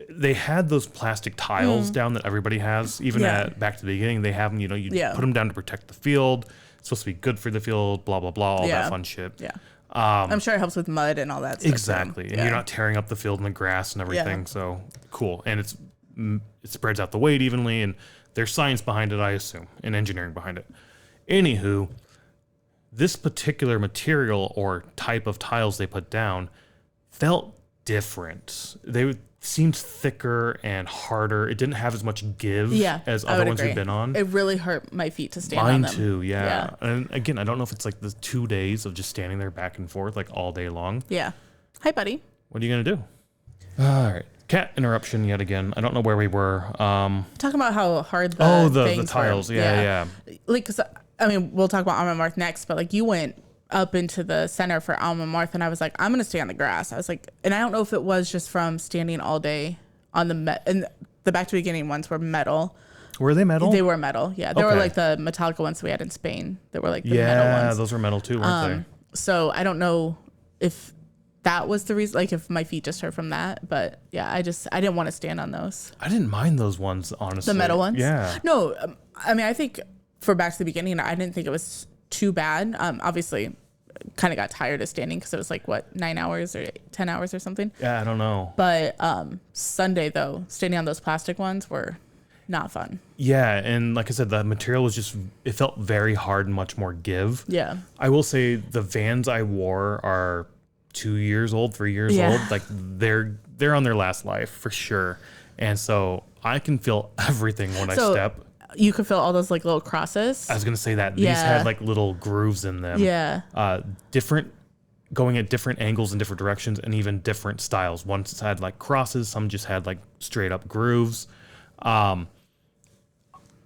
they had those plastic tiles down that everybody has. Even at Back to the Beginning, they have them, you put them down to protect the field. It's supposed to be good for the field, blah, blah, blah, all that fun shit. Yeah. I'm sure it helps with mud and all that stuff. Exactly. And you're not tearing up the field and the grass and everything. So cool. And it spreads out the weight evenly, and there's science behind it, I assume, and engineering behind it. Anywho, this particular material or type of tiles they put down felt different. They seemed thicker and harder. It didn't have as much give as other ones we've been on. It really hurt my feet to stand on them. Mine too, yeah. And again, I don't know if it's like the 2 days of just standing there back and forth like all day long. Yeah. Hi, buddy. What are you going to do? All right. Cat interruption yet again. I don't know where we were. Talking about how hard the tiles. Were. Yeah. Like, cause, I mean, we'll talk about Amon Amarth next, but like you went up into the center for Amon Amarth, and I was like, I'm gonna stay on the grass. I was like, and I don't know if it was just from standing all day on and the Back to the Beginning ones were metal. Were they metal? They were metal. Yeah, they were like the Metallica ones we had in Spain. They were like the metal ones. Yeah, those were metal too, weren't they? So I don't know if that was the reason, like if my feet just hurt from that, but yeah, I didn't want to stand on those. I didn't mind those ones, honestly. The metal ones? Yeah. No, I mean, I think for Back to the Beginning, I didn't think it was too bad. Obviously, kind of got tired of standing because it was like, 9 hours or 10 hours or something? Yeah, I don't know. But Sunday, though, standing on those plastic ones were not fun. Yeah, and like I said, the material was it felt very hard and much more give. Yeah. I will say the Vans I wore are 2 years old, 3 years old. Like they're on their last life for sure. And so I can feel everything when I step. You could feel all those like little crosses. I was going to say that. These had like little grooves in them. Yeah. Different, going at different angles in different directions and even different styles. One had like crosses. Some just had like straight up grooves.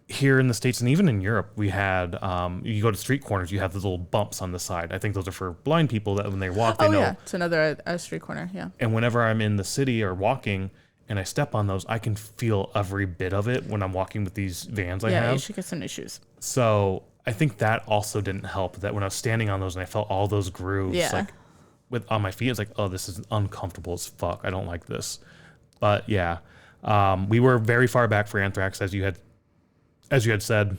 Here in the States and even in Europe, we had, you go to street corners, you have the little bumps on the side. I think those are for blind people that when they walk, they know. Yeah, it's another street corner, yeah. And whenever I'm in the city or walking and I step on those, I can feel every bit of it when I'm walking with these Vans I have. Yeah, you should get some new shoes. So I think that also didn't help, that when I was standing on those and I felt all those grooves like on my feet, it's like, oh, this is uncomfortable as fuck. I don't like this. But yeah, we were very far back for Anthrax, as you had said.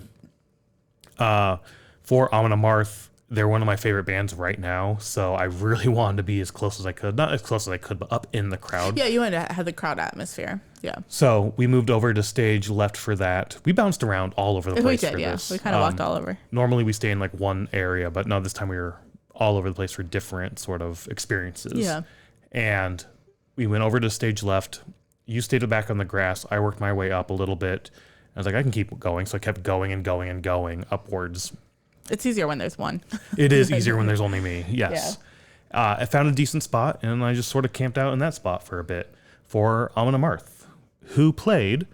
For Amon Amarth, they're one of my favorite bands right now, so I really wanted to be as close as I could. Not as close as I could, but up in the crowd. Yeah, you wanted to have the crowd atmosphere. Yeah. So we moved over to stage left for that. We bounced around all over the place for this. We kind of walked all over. Normally we stay in like one area, but no, this time we were all over the place for different sort of experiences. Yeah. And we went over to stage left. You stayed back on the grass. I worked my way up a little bit. I was like, I can keep going. So I kept going and going and going upwards. It's easier when there's one. It is easier when there's only me. Yes. Yeah. I found a decent spot, and I just sort of camped out in that spot for a bit for Amon Amarth, who played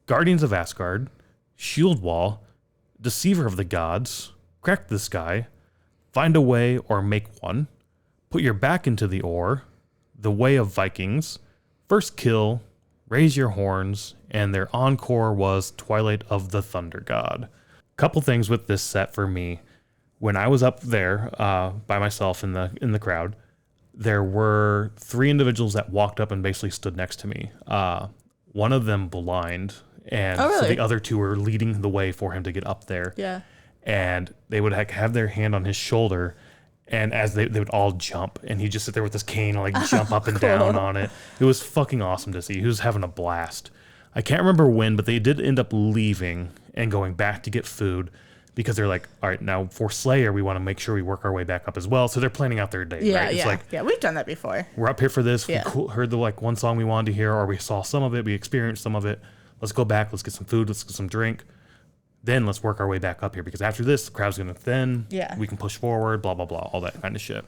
Guardians of Asgard, Shield Wall, Deceiver of the Gods, Crack the Sky, Find a Way or Make One, Put Your Back into the Ore, The Way of Vikings, First Kill, Raise Your Horns, and their encore was Twilight of the Thunder God. Couple things with this set for me. When I was up there by myself in the crowd, there were 3 individuals that walked up and basically stood next to me. One of them blind, and so the other 2 were leading the way for him to get up there. Yeah. And they would have their hand on his shoulder, and as they would all jump, and he'd just sit there with his cane and like jump up and down on it. It was fucking awesome to see. He was having a blast. I can't remember when, but they did end up leaving and going back to get food because they're like, all right, now for Slayer, we want to make sure we work our way back up as well. So they're planning out their day. Yeah, right? It's like, we've done that before. We're up here for this. Yeah. We heard the like one song we wanted to hear, or we saw some of it, we experienced some of it. Let's go back. Let's get some food. Let's get some drink. Then let's work our way back up here because after this, the crowd's going to thin. Yeah. We can push forward, blah, blah, blah, all that kind of shit.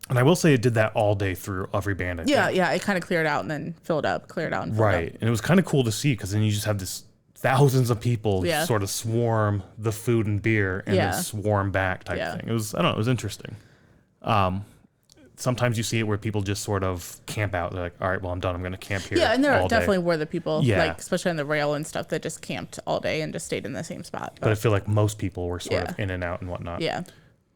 And I will say it did that all day through every band. I think. Yeah. It kind of cleared out and then filled up, cleared out and filled right. up. And it was kind of cool to see because then you just have this thousands of people sort of swarm the food and beer and then swarm back type thing. It was, I don't know, it was interesting. Sometimes you see it where people just sort of camp out. They're like, all right, well, I'm done. I'm going to camp here. Yeah, and there definitely were the people, Yeah. like especially on the rail and stuff, that just camped all day and just stayed in the same spot. But I feel like most people were sort of in and out and whatnot. Yeah.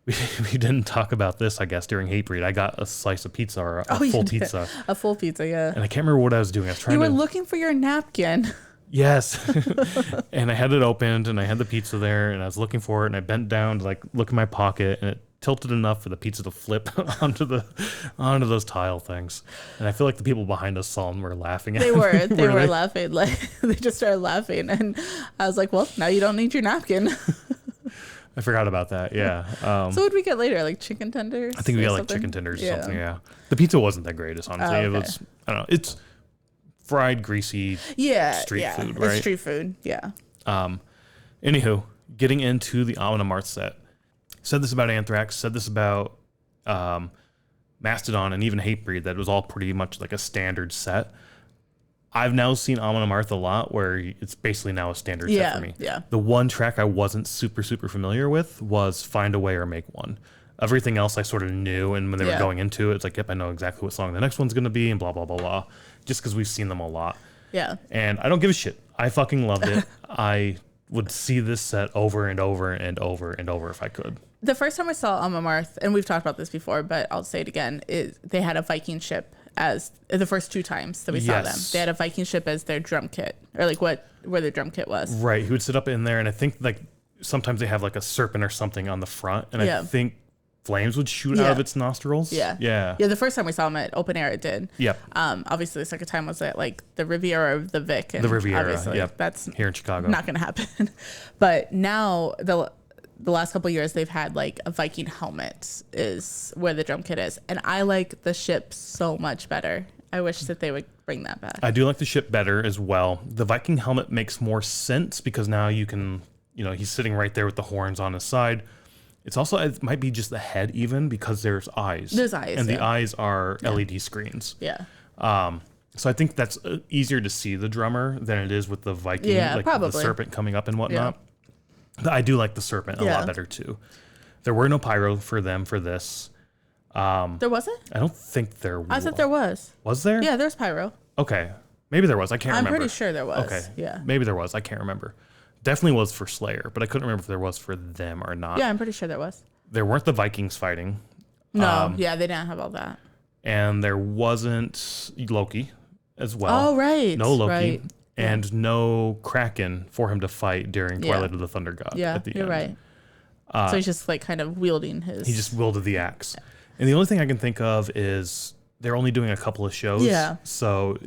We didn't talk about this, I guess, during Hatebreed. I got a slice of pizza or a full pizza. A full pizza, yeah. And I can't remember what I was doing. I was trying You were looking for your napkin. Yes. And I had it opened and I had the pizza there and I was looking for it and I bent down to like look in my pocket and it tilted enough for the pizza to flip onto those tile things. And I feel like the people behind us saw and were laughing at They me. were laughing. Like they just started laughing and I was like, well, now you don't need your napkin. I forgot about that. Yeah. So what did we get later? Like chicken tenders? I think we got like chicken tenders or something. Yeah. The pizza wasn't that great, honestly. It was, I don't know. It's fried, greasy street food, right? It's street food. Yeah. Anywho, getting into the Amon Amarth set. Said this about Anthrax, said this about Mastodon and even Hatebreed, that it was all pretty much like a standard set. I've now seen Amon Amarth a lot where it's basically now a standard set for me. Yeah. The one track I wasn't super familiar with was Find a Way or Make One. Everything else I sort of knew, and when they were going into it, it's like, yep, I know exactly what song the next one's going to be and blah, blah, blah, blah, just because we've seen them a lot. Yeah. And I don't give a shit. I fucking loved it. I would see this set over and over and over and over if I could. The first time I saw Amon Amarth, and we've talked about this before, but I'll say it again, is they had a Viking ship as the first 2 times that we saw them. They had a Viking ship as their drum kit, or like where their drum kit was. Right. He would sit up in there, and I think like sometimes they have like a serpent or something on the front, and I think flames would shoot out of its nostrils. Yeah. The first time we saw him at open air, it did. Yep. Obviously, the second time was at like the Riviera of the Vic. And the Riviera. Obviously, that's here in Chicago. Not going to happen. But now the last couple of years they've had like a Viking helmet is where the drum kit is, and I like the ship so much better. I wish that they would bring that back. I do like the ship better as well. The Viking helmet makes more sense because now you can, he's sitting right there with the horns on his side. It's also, it might be just the head even because there's eyes. There's eyes. And the eyes are LED screens. Yeah. So I think that's easier to see the drummer than it is with the Viking, like probably. the serpent coming up and whatnot. I do like the serpent a lot better too. There were no pyro for them for this. There wasn't? I don't think there was. I thought there was. Was there? Yeah, there's pyro. Okay. Maybe there was. I can't remember. I'm pretty sure there was. Okay. Yeah. Maybe there was. I can't remember. Definitely was for Slayer, but I couldn't remember if there was for them or not. Yeah, I'm pretty sure there was. There weren't the Vikings fighting. No, they didn't have all that. And there wasn't Loki as well. Oh, right. No Loki. Right. And no Kraken for him to fight during Twilight of the Thunder God at the end. You're right. So he's just like kind of wielding his. He just wielded the axe. And the only thing I can think of is they're only doing a couple of shows. Yeah. So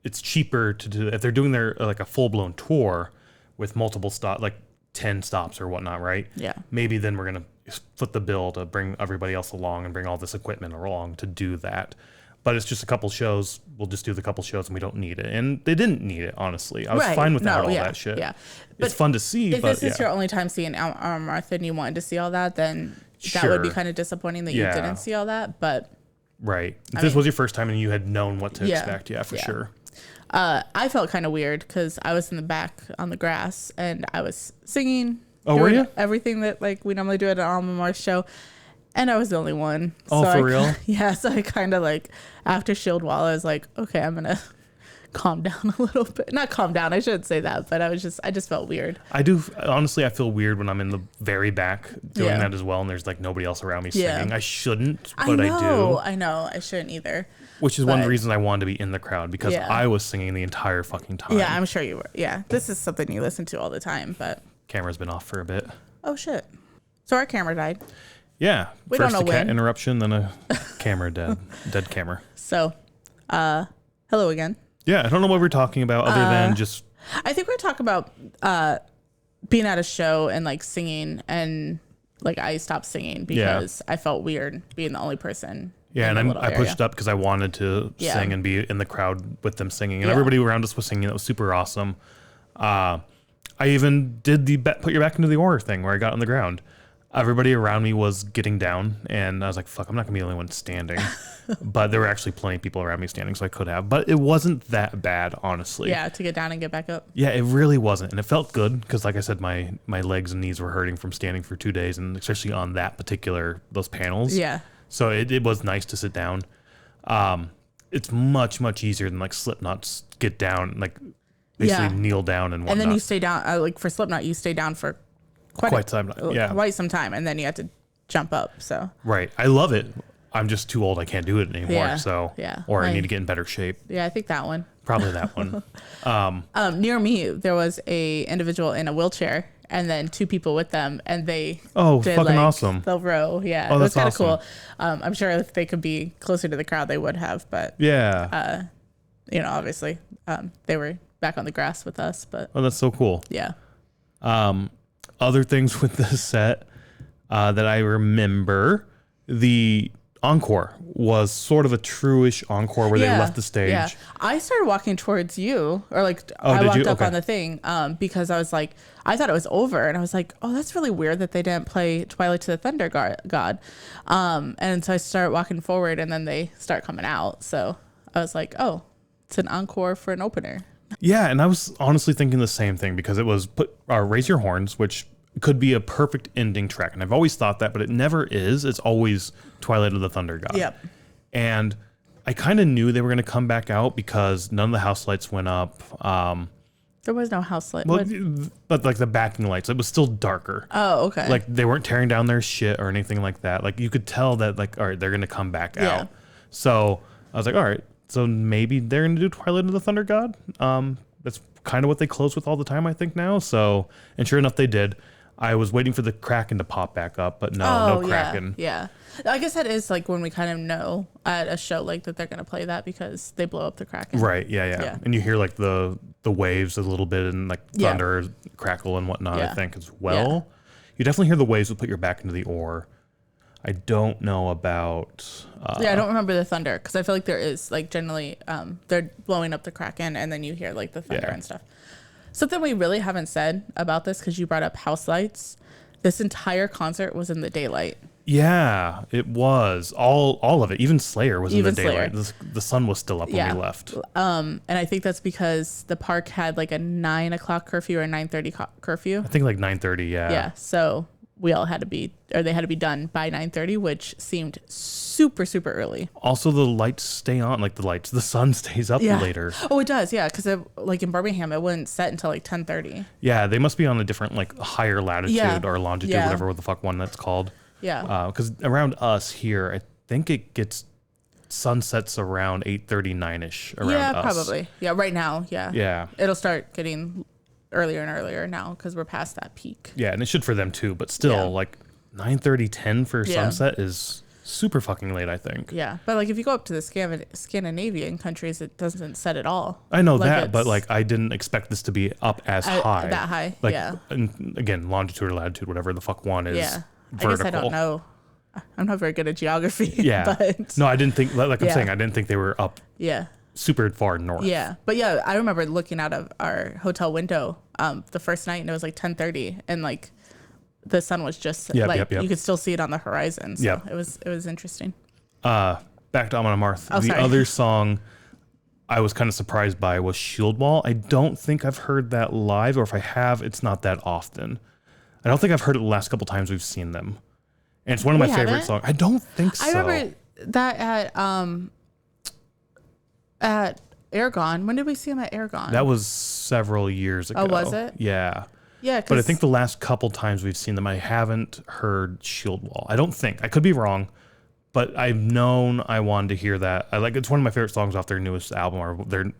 it's cheaper to do if they're doing their like a full blown tour with multiple stop, like 10 stops or whatnot, right? Yeah. Maybe then we're gonna foot the bill to bring everybody else along and bring all this equipment along to do that. But it's just a couple shows. We'll just do the couple shows and we don't need it. And they didn't need it, honestly. I was fine without all that shit. Yeah. It's fun to see. If this is your only time seeing Amon Amarth and you wanted to see all that, then that would be kind of disappointing that you didn't see all that. But if this was your first time and you had known what to expect, for sure. I felt kind of weird because I was in the back on the grass and I was singing. Oh, were you? Everything that like we normally do at an Amon Amarth show. And I was the only one. Oh, so for real? Yeah. So I kind of like, after Shield Wall, I was like, okay, I'm going to calm down a little bit. Not calm down. I shouldn't say that. But I just felt weird. I do. Honestly, I feel weird when I'm in the very back doing that as well. And there's like nobody else around me singing. I shouldn't, but I do. I know. I shouldn't either. Which is one reason I wanted to be in the crowd because I was singing the entire fucking time. Yeah, I'm sure you were. Yeah. This is something you listen to all the time. But camera's been off for a bit. Oh, shit. So our camera died. Yeah. We First don't know a cat when. interruption, then a camera dead camera. So, hello again. Yeah, I don't know what we're talking about other than just. I think we're talking about being at a show and like singing, and like I stopped singing because I felt weird being the only person. Yeah, and I pushed up because I wanted to sing and be in the crowd with them singing, and everybody around us was singing. That was super awesome. I even did the put your back into the oar thing where I got on the ground. Everybody around me was getting down, and I was like, fuck, I'm not going to be the only one standing. But there were actually plenty of people around me standing, so I could have. But it wasn't that bad, honestly. Yeah, to get down and get back up. Yeah, it really wasn't. And it felt good because, like I said, my legs and knees were hurting from standing for 2 days, and especially on those panels. Yeah. So it was nice to sit down. It's much, much easier than, like, Slipknot's get down, like, basically kneel down and whatnot. And then you stay down, like, for Slipknot, you stay down for quite some time, and then you have to jump up. So right, I love it. I'm just too old. I can't do it anymore. I need to get in better shape. Yeah, I think that one. Probably that one. Near me, there was a individual in a wheelchair, and then 2 people with them, and they did fucking like awesome. The row, it was kind of cool. I'm sure if they could be closer to the crowd, they would have. But obviously, they were back on the grass with us. But that's so cool. Yeah. Other things with the set that I remember, the encore was sort of a true-ish encore where they left the stage. Yeah. I started walking towards you, or like I walked up on the thing because I was like, I thought it was over, and I was like, oh, that's really weird that they didn't play Twilight to the Thunder God. And so I start walking forward, and then they start coming out. So I was like, oh, it's an encore for an opener. Yeah, and I was honestly thinking the same thing because it was Raise Your Horns, which could be a perfect ending track. And I've always thought that, but it never is. It's always Twilight of the Thunder God. Yep. And I kind of knew they were going to come back out because none of the house lights went up. There was no house light. Well, but like the backing lights, it was still darker. Oh, okay. Like they weren't tearing down their shit or anything like that. Like you could tell that like, all right, they're going to come back out. So I was like, all right. So maybe they're going to do Twilight of the Thunder God. That's kind of what they close with all the time, I think now. So, and sure enough, they did. I was waiting for the Kraken to pop back up, but no Kraken. Yeah. I guess that is like when we kind of know at a show like that they're going to play that because they blow up the Kraken. Right. Yeah. And you hear like the waves a little bit and like thunder, crackle and whatnot, I think as well. Yeah. You definitely hear the waves that put your back into the oar. I don't know about. I don't remember the thunder because I feel like there is like generally they're blowing up the Kraken and then you hear like the thunder and stuff. Something we really haven't said about this because you brought up house lights. This entire concert was in the daylight. Yeah, it was all of it. Even Slayer was in the daylight. The sun was still up when we left. And I think that's because the park had like a 9 o'clock curfew or 9:30 curfew. I think like 9:30. Yeah. Yeah. So we all had to be, or they had to be done by 9:30, which seemed super, super early. Also, the lights stay on, like the sun stays up later. Oh, it does, yeah, because like in Birmingham, it wouldn't set until like 10:30. Yeah, they must be on a different like higher latitude or longitude, whatever the fuck one that's called. Yeah. Because around us here, I think it gets sunsets around 8:39ish around us. Yeah, probably. Yeah, right now, yeah. Yeah. It'll start getting earlier and earlier now because we're past that peak. Yeah, and it should for them too, but still, like 9:30, 10 for sunset is super fucking late, I think. Yeah, but like if you go up to the Scandinavian countries, it doesn't set at all. I know like that, but like I didn't expect this to be up as high. That high, like, and again, longitude or latitude, whatever the fuck one is. Yeah, vertical. I guess I don't know. I'm not very good at geography. Yeah, but no, I didn't think. Like I'm saying, I didn't think they were up. Yeah. Super far north. Yeah, but yeah, I remember looking out of our hotel window the first night, and it was like 10:30, and like the sun was just you could still see it on the horizon. So it was interesting. Back to Amon Amarth. Oh, the sorry. other song I was kind of surprised by was Shield Wall. I don't think I've heard that live, or if I have, it's not that often. I don't think I've heard it the last couple times we've seen them, and it's one of my favorite songs. I don't think so. I remember that at Aragon. When did we see him at Aragon? That was several years ago. Oh, was it? Yeah. Yeah. But I think the last couple times we've seen them, I haven't heard Shield Wall. I don't think. I could be wrong, but I've known I wanted to hear that. It's one of my favorite songs off their newest album, or their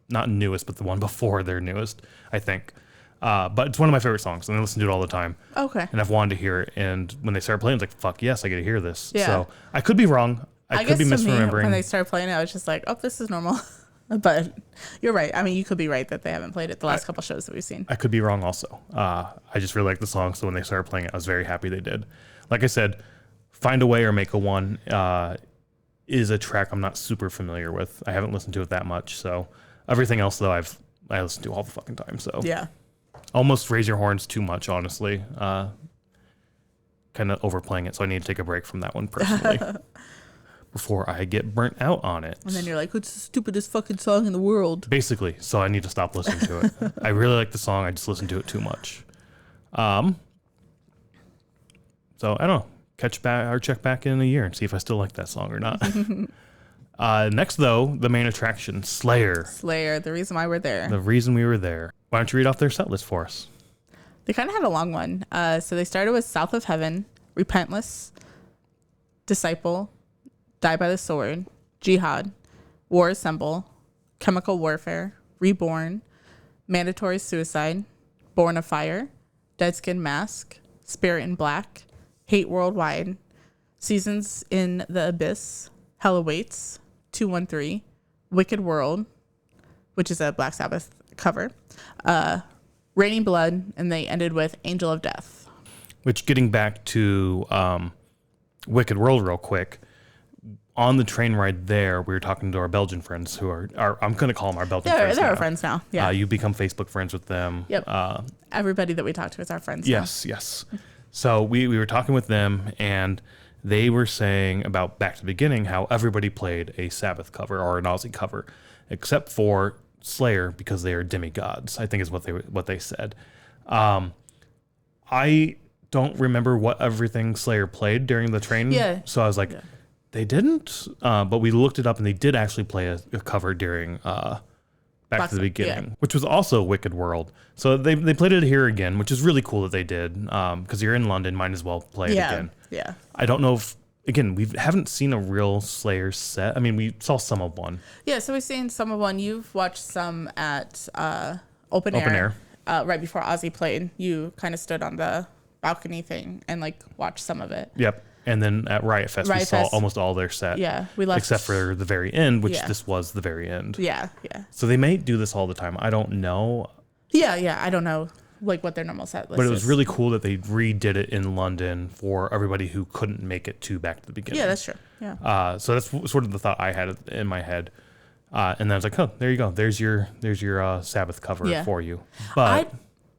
not newest, but the one before their newest, I think. But it's one of my favorite songs, and I listen to it all the time. Okay. And I've wanted to hear it, and when they started playing, I was like, fuck yes, I get to hear this. Yeah. So I could be wrong. I could be misremembering. When they started playing it, I was just like, oh, this is normal. But you're right. I mean, you could be right that they haven't played it the last couple shows that we've seen. I could be wrong also. I just really like the song, so when they started playing it, I was very happy they did. Like I said, Find a Way or Make a One is a track I'm not super familiar with. I haven't listened to it that much, so everything else, though, I listen to all the fucking time. So yeah. Almost Raise Your Horns too much, honestly. Kind of overplaying it, so I need to take a break from that one personally before I get burnt out on it. And then you're like, what's the stupidest fucking song in the world? Basically, so I need to stop listening to it. I really like the song, I just listen to it too much. So I don't know. Check back in a year and see if I still like that song or not. Next, though, the main attraction, Slayer. Slayer, the reason why we're there. The reason we were there. Why don't you read off their set list for us? They kind of had a long one. So they started with South of Heaven, Repentless, Disciple, Die by the Sword, Jihad, War Assemble, Chemical Warfare, Reborn, Mandatory Suicide, Born of Fire, Deadskin Mask, Spirit in Black, Hate Worldwide, Seasons in the Abyss, Hell Awaits, 213, Wicked World, which is a Black Sabbath cover, Raining Blood, and they ended with Angel of Death. Which, getting back to Wicked World real quick, on the train ride there, we were talking to our Belgian friends who are I'm going to call them our Belgian friends. They're our friends now. Yeah. You become Facebook friends with them. Yep. Everybody that we talk to is our friends. Yes, yes. So we were talking with them, and they were saying about Back to the Beginning how everybody played a Sabbath cover or an Aussie cover, except for Slayer because they are demigods, I think is what they said. I don't remember what everything Slayer played during the train. Yeah. So I was like, they didn't? But we looked it up, and they did actually play a cover during Back to the Beginning, which was also Wicked World. So they played it here again, which is really cool that they did, because you're in London, might as well play it again. Yeah. I don't know if, again, we haven't seen a real Slayer set. I mean, we saw some of one. Yeah, so we've seen some of one. You've watched some at Open Air. Right before Ozzy played. You kind of stood on the balcony thing and like watched some of it. Yep. And then at Riot Fest, we saw almost all their set. Yeah, we left. Except for the very end, which this was the very end. Yeah, yeah. So they may do this all the time. I don't know. Yeah. I don't know like what their normal set list is. But it was really cool that they redid it in London for everybody who couldn't make it to Back to the Beginning. Yeah, that's true. Yeah. So that's sort of the thought I had in my head. And then I was like, oh, there you go. There's your Sabbath cover for you. But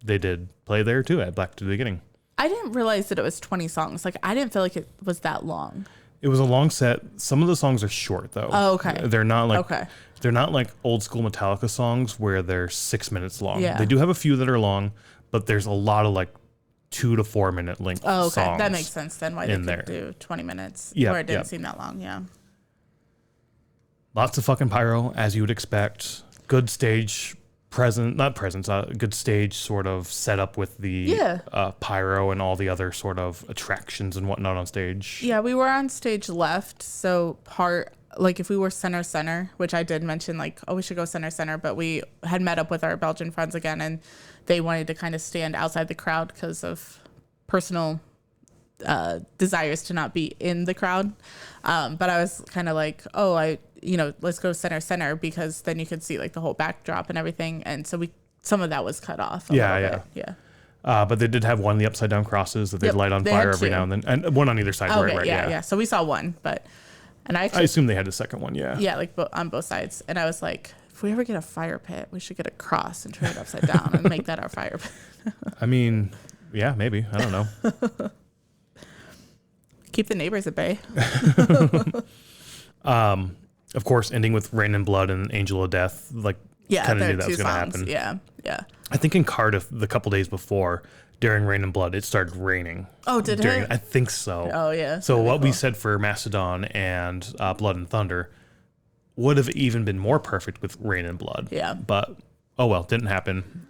they did play there too at Back to the Beginning. I didn't realize that it was 20 songs. Like, I didn't feel like it was that long. It was a long set. Some of the songs are short, though. Oh, okay. They're not like old school Metallica songs where they're 6 minutes long. Yeah. They do have a few that are long, but there's a lot of like 2 to 4 minute length songs. That makes sense then why they could do 20 minutes where it didn't seem that long. Yeah. Lots of fucking pyro, as you would expect. Good stage good stage sort of setup with the pyro and all the other sort of attractions and whatnot on stage. Yeah, we were on stage left, so part like if we were center, which I did mention, like, oh, we should go center, but we had met up with our Belgian friends again, and they wanted to kind of stand outside the crowd because of personal desires to not be in the crowd. But I was kind of like, oh, let's go center because then you could see like the whole backdrop and everything. And so some of that was cut off. Yeah. But they did have one of the upside down crosses that they'd light on fire every now and then, and one on either side. Okay, yeah. So we saw one, and I assume they had a second one. Yeah. Yeah, like on both sides. And I was like, if we ever get a fire pit, we should get a cross and turn it upside down and make that our fire pit. I mean, yeah, maybe. I don't know. Keep the neighbors at bay. Of course, ending with Rain and Blood and Angel of Death, like, kind of knew that was going to happen. Yeah. I think in Cardiff, the couple days before, during Rain and Blood, it started raining. Oh, did it? I think so. Oh, yeah. So what we said for Mastodon and Blood and Thunder would have even been more perfect with Rain and Blood. Yeah. But, oh well, didn't happen.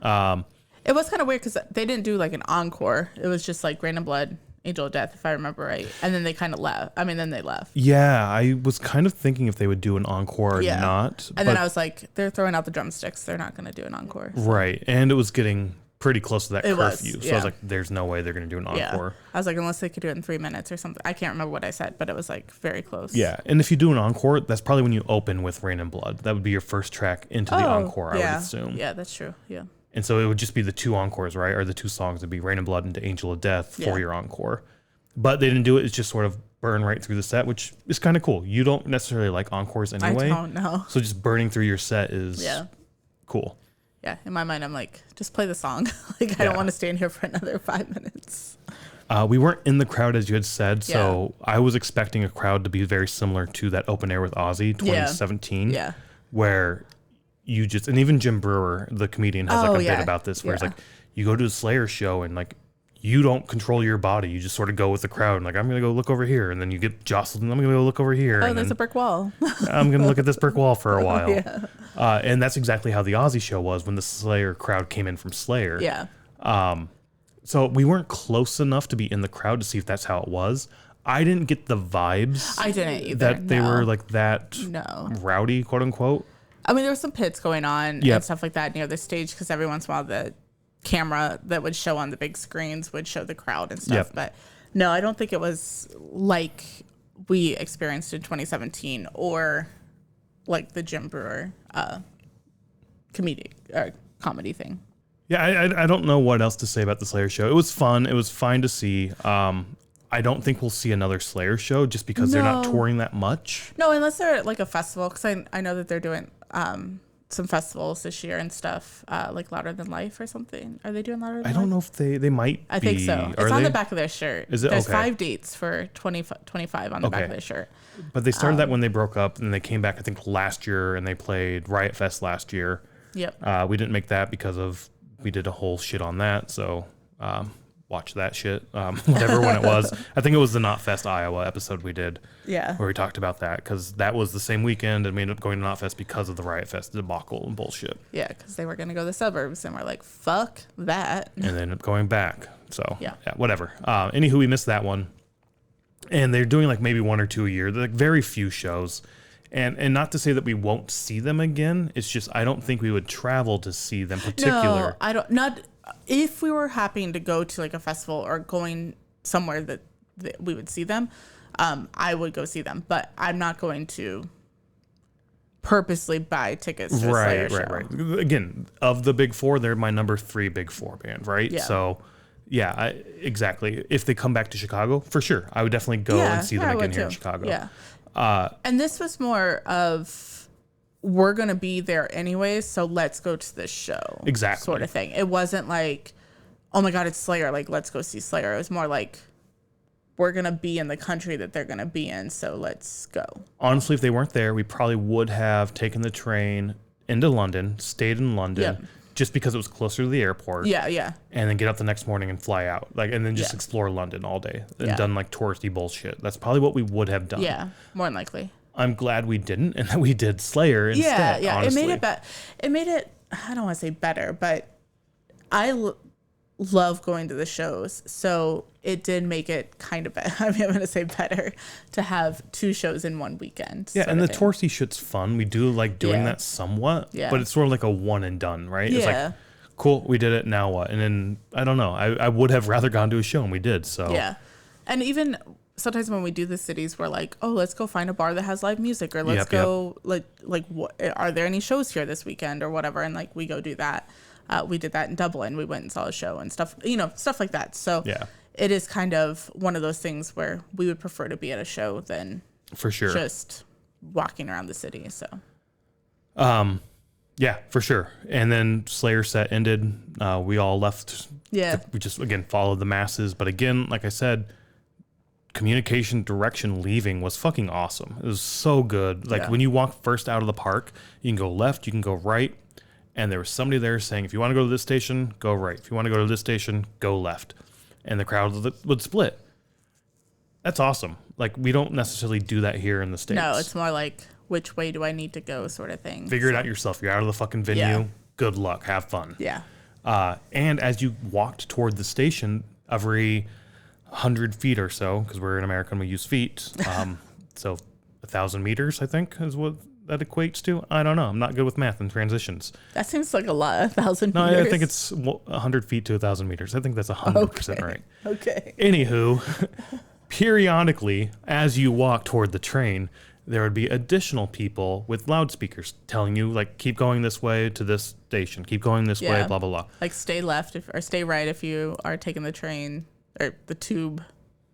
It was kind of weird because they didn't do like an encore. It was just like Rain and Blood, Angel of Death, if I remember right. And then they kind of left. Then they left. Yeah, I was kind of thinking if they would do an encore or not. And then I was like, they're throwing out the drumsticks. They're not going to do an encore. So. Right. And it was getting pretty close to that curfew. So I was like, there's no way they're going to do an encore. I was like, unless they could do it in 3 minutes or something. I can't remember what I said, but it was like very close. Yeah. And if you do an encore, that's probably when you open with Rain and Blood. That would be your first track into the encore, I would assume. Yeah, that's true. Yeah. And so it would just be the two encores, right? Or the two songs would be Rain and Blood and Angel of Death for your encore. But they didn't do it. It's just sort of burn right through the set, which is kind of cool. You don't necessarily like encores anyway. I don't know. So just burning through your set is cool. Yeah. In my mind, I'm like, just play the song. I don't want to stand here for another 5 minutes. We weren't in the crowd, as you had said. So I was expecting a crowd to be very similar to that open air with Ozzy 2017. Yeah. Where you just, and even Jim Brewer, the comedian, has like a bit about this where it's like, you go to a Slayer show and like, you don't control your body. You just sort of go with the crowd and like, I'm going to go look over here. And then you get jostled and I'm going to go look over here. Oh, there's a brick wall. I'm going to look at this brick wall for a while. And that's exactly how the Ozzy show was when the Slayer crowd came in from Slayer. Yeah. So we weren't close enough to be in the crowd to see if that's how it was. I didn't get the vibes. I didn't either. That they were like that rowdy, quote unquote. There were some pits going on and stuff like that near the stage because every once in a while the camera that would show on the big screens would show the crowd and stuff. But no, I don't think it was like we experienced in 2017 or like the Jim Brewer comedy thing. Yeah, I don't know what else to say about the Slayer show. It was fun. It was fine to see. I don't think we'll see another Slayer show just because they're not touring that much. No, unless they're at like a festival, because I know that they're doing some festivals this year and stuff, like Louder Than Life or something. Are they doing Louder Than Life? I don't know if they might be. I think so. It's on the back of their shirt. Is it? There's 5 dates for 2025 on the back of their shirt. But they started that when they broke up, and they came back, I think, last year, and they played Riot Fest last year. Yep. We didn't make that because we did a whole shit on that, so watch that shit, whatever one it was. I think it was the Knotfest Iowa episode we did, where we talked about that, because that was the same weekend, and we ended up going to Knotfest because of the Riot Fest debacle and bullshit. Yeah, because they were going to go to the suburbs, and we're like, fuck that. And they ended up going back, so whatever. Anywho, we missed that one. And they're doing like maybe 1 or 2 a year. They're like very few shows. And not to say that we won't see them again. It's just I don't think we would travel to see them particular. No, I don't. Not if we were happening to go to like a festival or going somewhere that we would see them. I would go see them, but I'm not going to purposely buy tickets to a Slayer show. Right. Again, of the big four, they're my number 3 big four band, right? Yeah. So. Yeah, exactly. If they come back to Chicago, for sure, I would definitely go and see them again here in Chicago. Yeah. And this was more of, we're going to be there anyways, so let's go to this show. Exactly. Sort of thing. It wasn't like, oh my God, it's Slayer, like, let's go see Slayer. It was more like, we're going to be in the country that they're going to be in, so let's go. Honestly, if they weren't there, we probably would have taken the train into London, stayed in London, just because it was closer to the airport. Yeah. And then get up the next morning and fly out. And then just explore London all day and done like touristy bullshit. That's probably what we would have done. Yeah, more than likely. I'm glad we didn't and that we did Slayer instead. Yeah. Honestly. It made it I don't want to say better, but I love going to the shows. So it did make it kind of better. I mean, I'm going to say better to have 2 shows in one weekend. Yeah, and the touristy shit's fun. We do like doing that somewhat, but it's sort of like a one and done, right? Yeah. It's like, cool, we did it, now what? And then, I don't know, I would have rather gone to a show, and we did, so. Yeah. And even sometimes when we do the cities, we're like, oh, let's go find a bar that has live music, or let's go, like, what, are there any shows here this weekend or whatever? And like, we go do that. We did that in Dublin. We went and saw a show and stuff, stuff like that. So it is kind of one of those things where we would prefer to be at a show than for sure just walking around the city. So, yeah, for sure. And then Slayer set ended. We all left. Yeah. We just, again, followed the masses. But again, like I said, communication direction leaving was fucking awesome. It was so good. Like when you walk first out of the park, you can go left, you can go right. And there was somebody there saying, if you want to go to this station, go right. If you want to go to this station, go left. And the crowd would split. That's awesome. Like, we don't necessarily do that here in the States. No, it's more like, which way do I need to go sort of thing. Figure it out yourself. You're out of the fucking venue. Yeah. Good luck. Have fun. Yeah. And as you walked toward the station, every 100 feet or so, because we're in America and we use feet, so 1,000 meters, I think, is what that equates to. I don't know. I'm not good with math and transitions. That seems like a lot, 1,000 meters. No, I think it's 100 feet to 1,000 meters. I think that's 100% right. Okay. Anywho, periodically, as you walk toward the train, there would be additional people with loudspeakers telling you, like, keep going this way to this station, keep going this way, blah, blah, blah. Like, stay left or stay right if you are taking the train, or the tube,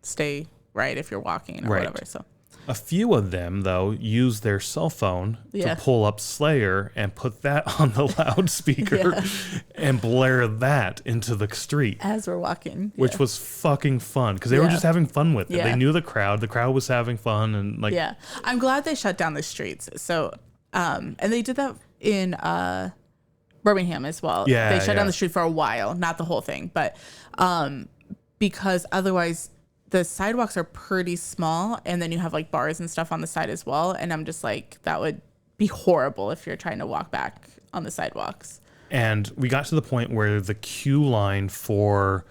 stay right if you're walking or whatever. So a few of them, though, use their cell phone to pull up Slayer and put that on the loudspeaker and blare that into the street. As we're walking. Which was fucking fun, because they were just having fun with it. They knew the crowd was having fun. And like, yeah. I'm glad they shut down the streets. So, and they did that in Birmingham as well. Yeah, they shut down the street for a while, not the whole thing, but because otherwise the sidewalks are pretty small, and then you have like bars and stuff on the side as well. And I'm just like, that would be horrible if you're trying to walk back on the sidewalks. And we got to the point where the queue line for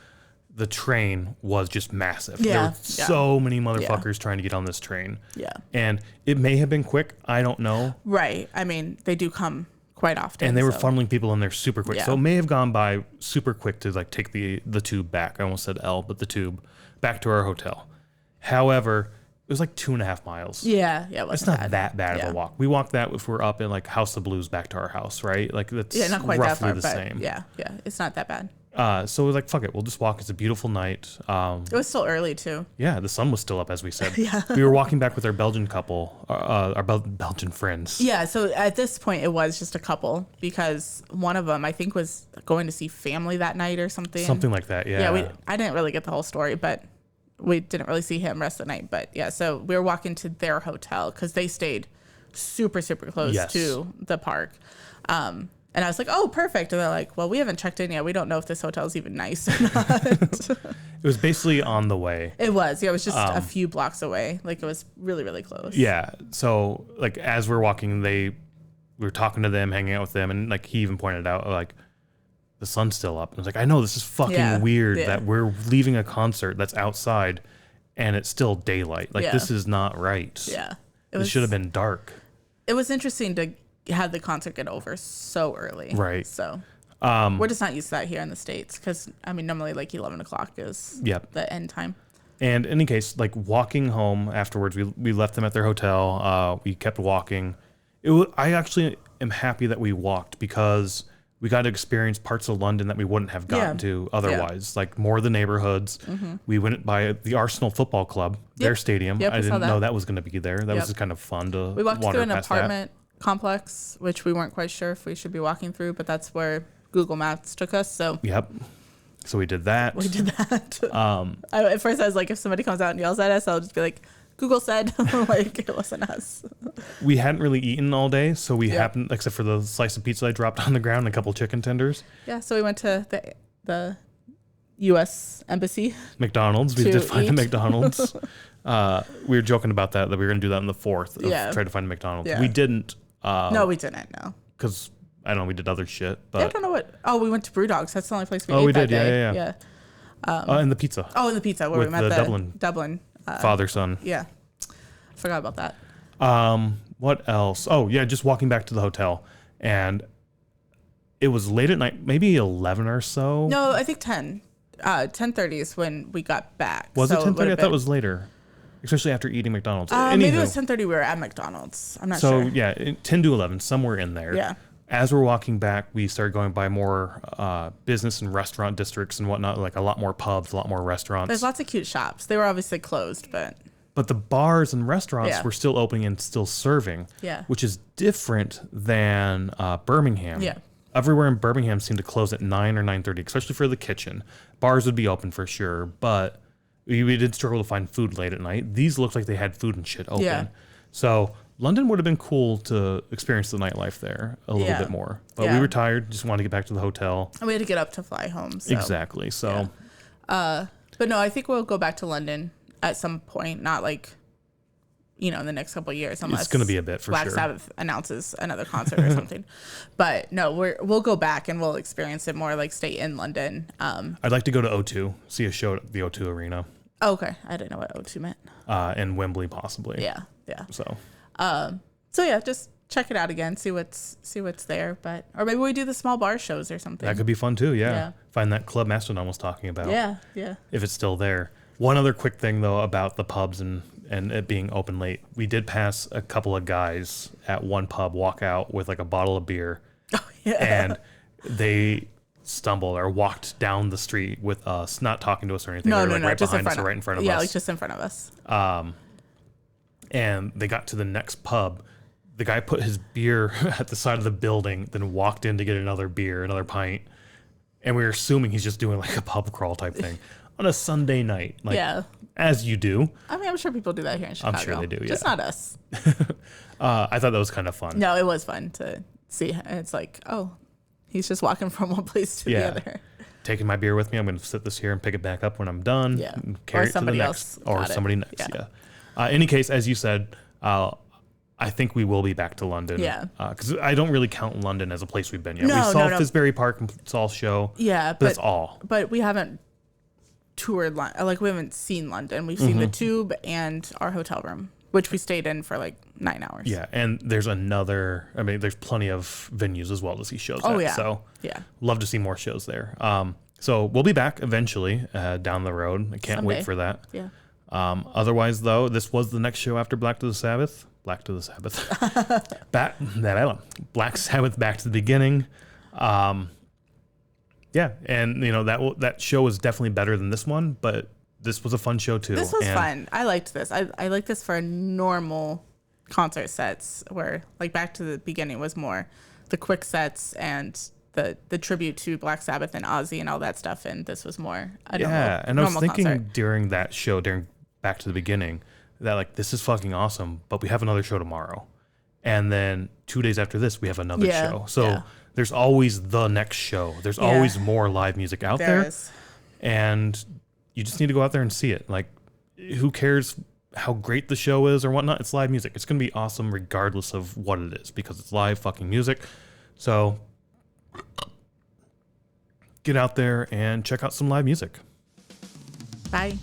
the train was just massive. Yeah. There were so many motherfuckers trying to get on this train. Yeah. And it may have been quick. I don't know. Right. I mean, they do come quite often. And they were funneling people in there super quick. Yeah. So it may have gone by super quick to like take the tube back. I almost said L, but the tube back to our hotel. However, it was like 2.5 miles. Yeah. Yeah. It's not that bad of a walk. We walked that if we're up in like House of Blues back to our house, right? Like that's not quite roughly that far, the same. Yeah. Yeah. It's not that bad. So we were like, fuck it, we'll just walk. It's a beautiful night. It was still early too. Yeah, the sun was still up, as we said. Yeah. We were walking back with our Belgian couple, our Belgian friends. Yeah, so at this point it was just a couple, because one of them I think was going to see family that night or something. Something like that, yeah. Yeah, I didn't really get the whole story, but we didn't really see him rest of the night. But yeah, so we were walking to their hotel because they stayed super, super close to the park. And I was like, oh, perfect. And they're like, well, we haven't checked in yet. We don't know if this hotel is even nice or not. It was basically on the way. It was. Yeah, it was just a few blocks away. Like, it was really, really close. Yeah. So, like, as we're walking, we were talking to them, hanging out with them. And, like, he even pointed out, like, the sun's still up. And I was like, I know, this is fucking weird that we're leaving a concert that's outside and it's still daylight. Like, this is not right. Yeah. It should have been dark. It was interesting to had the concert get over so early. Right. So we're just not used to that here in the States, because, I mean, normally like 11 o'clock is the end time. And in any case, like walking home afterwards, we left them at their hotel. We kept walking. I actually am happy that we walked, because we got to experience parts of London that we wouldn't have gotten to otherwise, like more of the neighborhoods. Mm-hmm. We went by the Arsenal Football Club, their stadium. I didn't know that was going to be there. That was just kind of fun to We walked wander through an past apartment complex, which we weren't quite sure if we should be walking through, but that's where Google Maps took us. So so we did that. At first I was like, if somebody comes out and yells at us, I'll just be like, Google said. Like, it wasn't us. We hadn't really eaten all day, so we happened, except for the slice of pizza I dropped on the ground and a couple chicken tenders. Yeah, so we went to the U.S. Embassy. McDonald's. We did find a McDonald's. We were joking about that we were going to do that on the 4th. Try to find a McDonald's. Yeah. We didn't. No, we didn't. No. Because I don't know, we did other shit. But yeah, I don't know what. Oh, we went to Brewdog's. That's the only place we ate that day. Yeah. And the pizza. Oh, and the pizza where with we met the Dublin father son. Yeah, forgot about that. What else? Oh yeah, just walking back to the hotel, and it was late at night, maybe 11 or so. No, I think 10. 10:30 is when we got back. Was it 10:30? I thought it was later, especially after eating McDonald's. Maybe it was 10:30. We were at McDonald's. I'm not sure. So yeah, 10 to 11, somewhere in there. Yeah. As we're walking back, we started going by more business and restaurant districts and whatnot, like a lot more pubs, a lot more restaurants. There's lots of cute shops. They were obviously closed, but the bars and restaurants were still opening and still serving, which is different than Birmingham. Yeah. Everywhere in Birmingham seemed to close at 9 or 9:30, especially for the kitchen. Bars would be open for sure, but we did struggle to find food late at night. These looked like they had food and shit open. Yeah. So London would have been cool to experience the nightlife there a little bit more. But we were tired, just wanted to get back to the hotel. And we had to get up to fly home. So. Exactly. So, but no, I think we'll go back to London at some point, not like, in the next couple of years, unless it's going to be a bit for Black sure. Sabbath announces another concert or something. But no, we'll go back and we'll experience it more, like stay in London. I'd like to go to O2, see a show at the O2 Arena. Oh, okay. I didn't know what O2 meant. And Wembley possibly. Yeah. So yeah, just check it out again, see what's there, or maybe we do the small bar shows or something. That could be fun too. Yeah. Find that club Mastodon was talking about. Yeah. If it's still there. One other quick thing though about the pubs and it being open late. We did pass a couple of guys at one pub walk out with like a bottle of beer. Oh yeah. And they stumbled or walked down the street with us, not talking to us or anything. No, they were right behind us or right in front of us. Yeah, like just in front of us. And they got to the next pub. The guy put his beer at the side of the building, then walked in to get another beer, another pint. And we were assuming he's just doing like a pub crawl type thing on a Sunday night. Like, as you do. I mean, I'm sure people do that here in Chicago. I'm sure they do, yeah. Just not us. I thought that was kind of fun. No, it was fun to see. It's like, oh, he's just walking from one place to the other. Taking my beer with me. I'm going to sit this here and pick it back up when I'm done. Yeah. And carry it to the next. Or somebody next, any case, as you said, I think we will be back to London. Yeah. Because I don't really count London as a place we've been yet. No, we saw Finsbury Park and saw a show. Yeah. But that's all. But we haven't toured, like we haven't seen London. We've seen the Tube and our hotel room, which we stayed in for like 9 hours. Yeah. And there's there's plenty of venues as well to see shows at. Yeah. So love to see more shows there. So we'll be back eventually down the road. I can't wait for that. Yeah. Otherwise, though, this was the next show after Black to the Sabbath. Black Sabbath, back to the beginning. And that show was definitely better than this one, but this was a fun show too. This was fun. I liked this. I like this for normal concert sets, where like Back to the Beginning was more the quick sets and the tribute to Black Sabbath and Ozzy and all that stuff, and this was more a normal, and I was thinking concert. during that show, during Back to the Beginning, that like this is fucking awesome, but we have another show tomorrow, and then 2 days after this we have another show. So there's always the next show. There's always more live music out there, and you just need to go out there and see it. Like, who cares how great the show is or whatnot? It's live music. It's gonna be awesome regardless of what it is, because it's live fucking music. So get out there and check out some live music. Bye.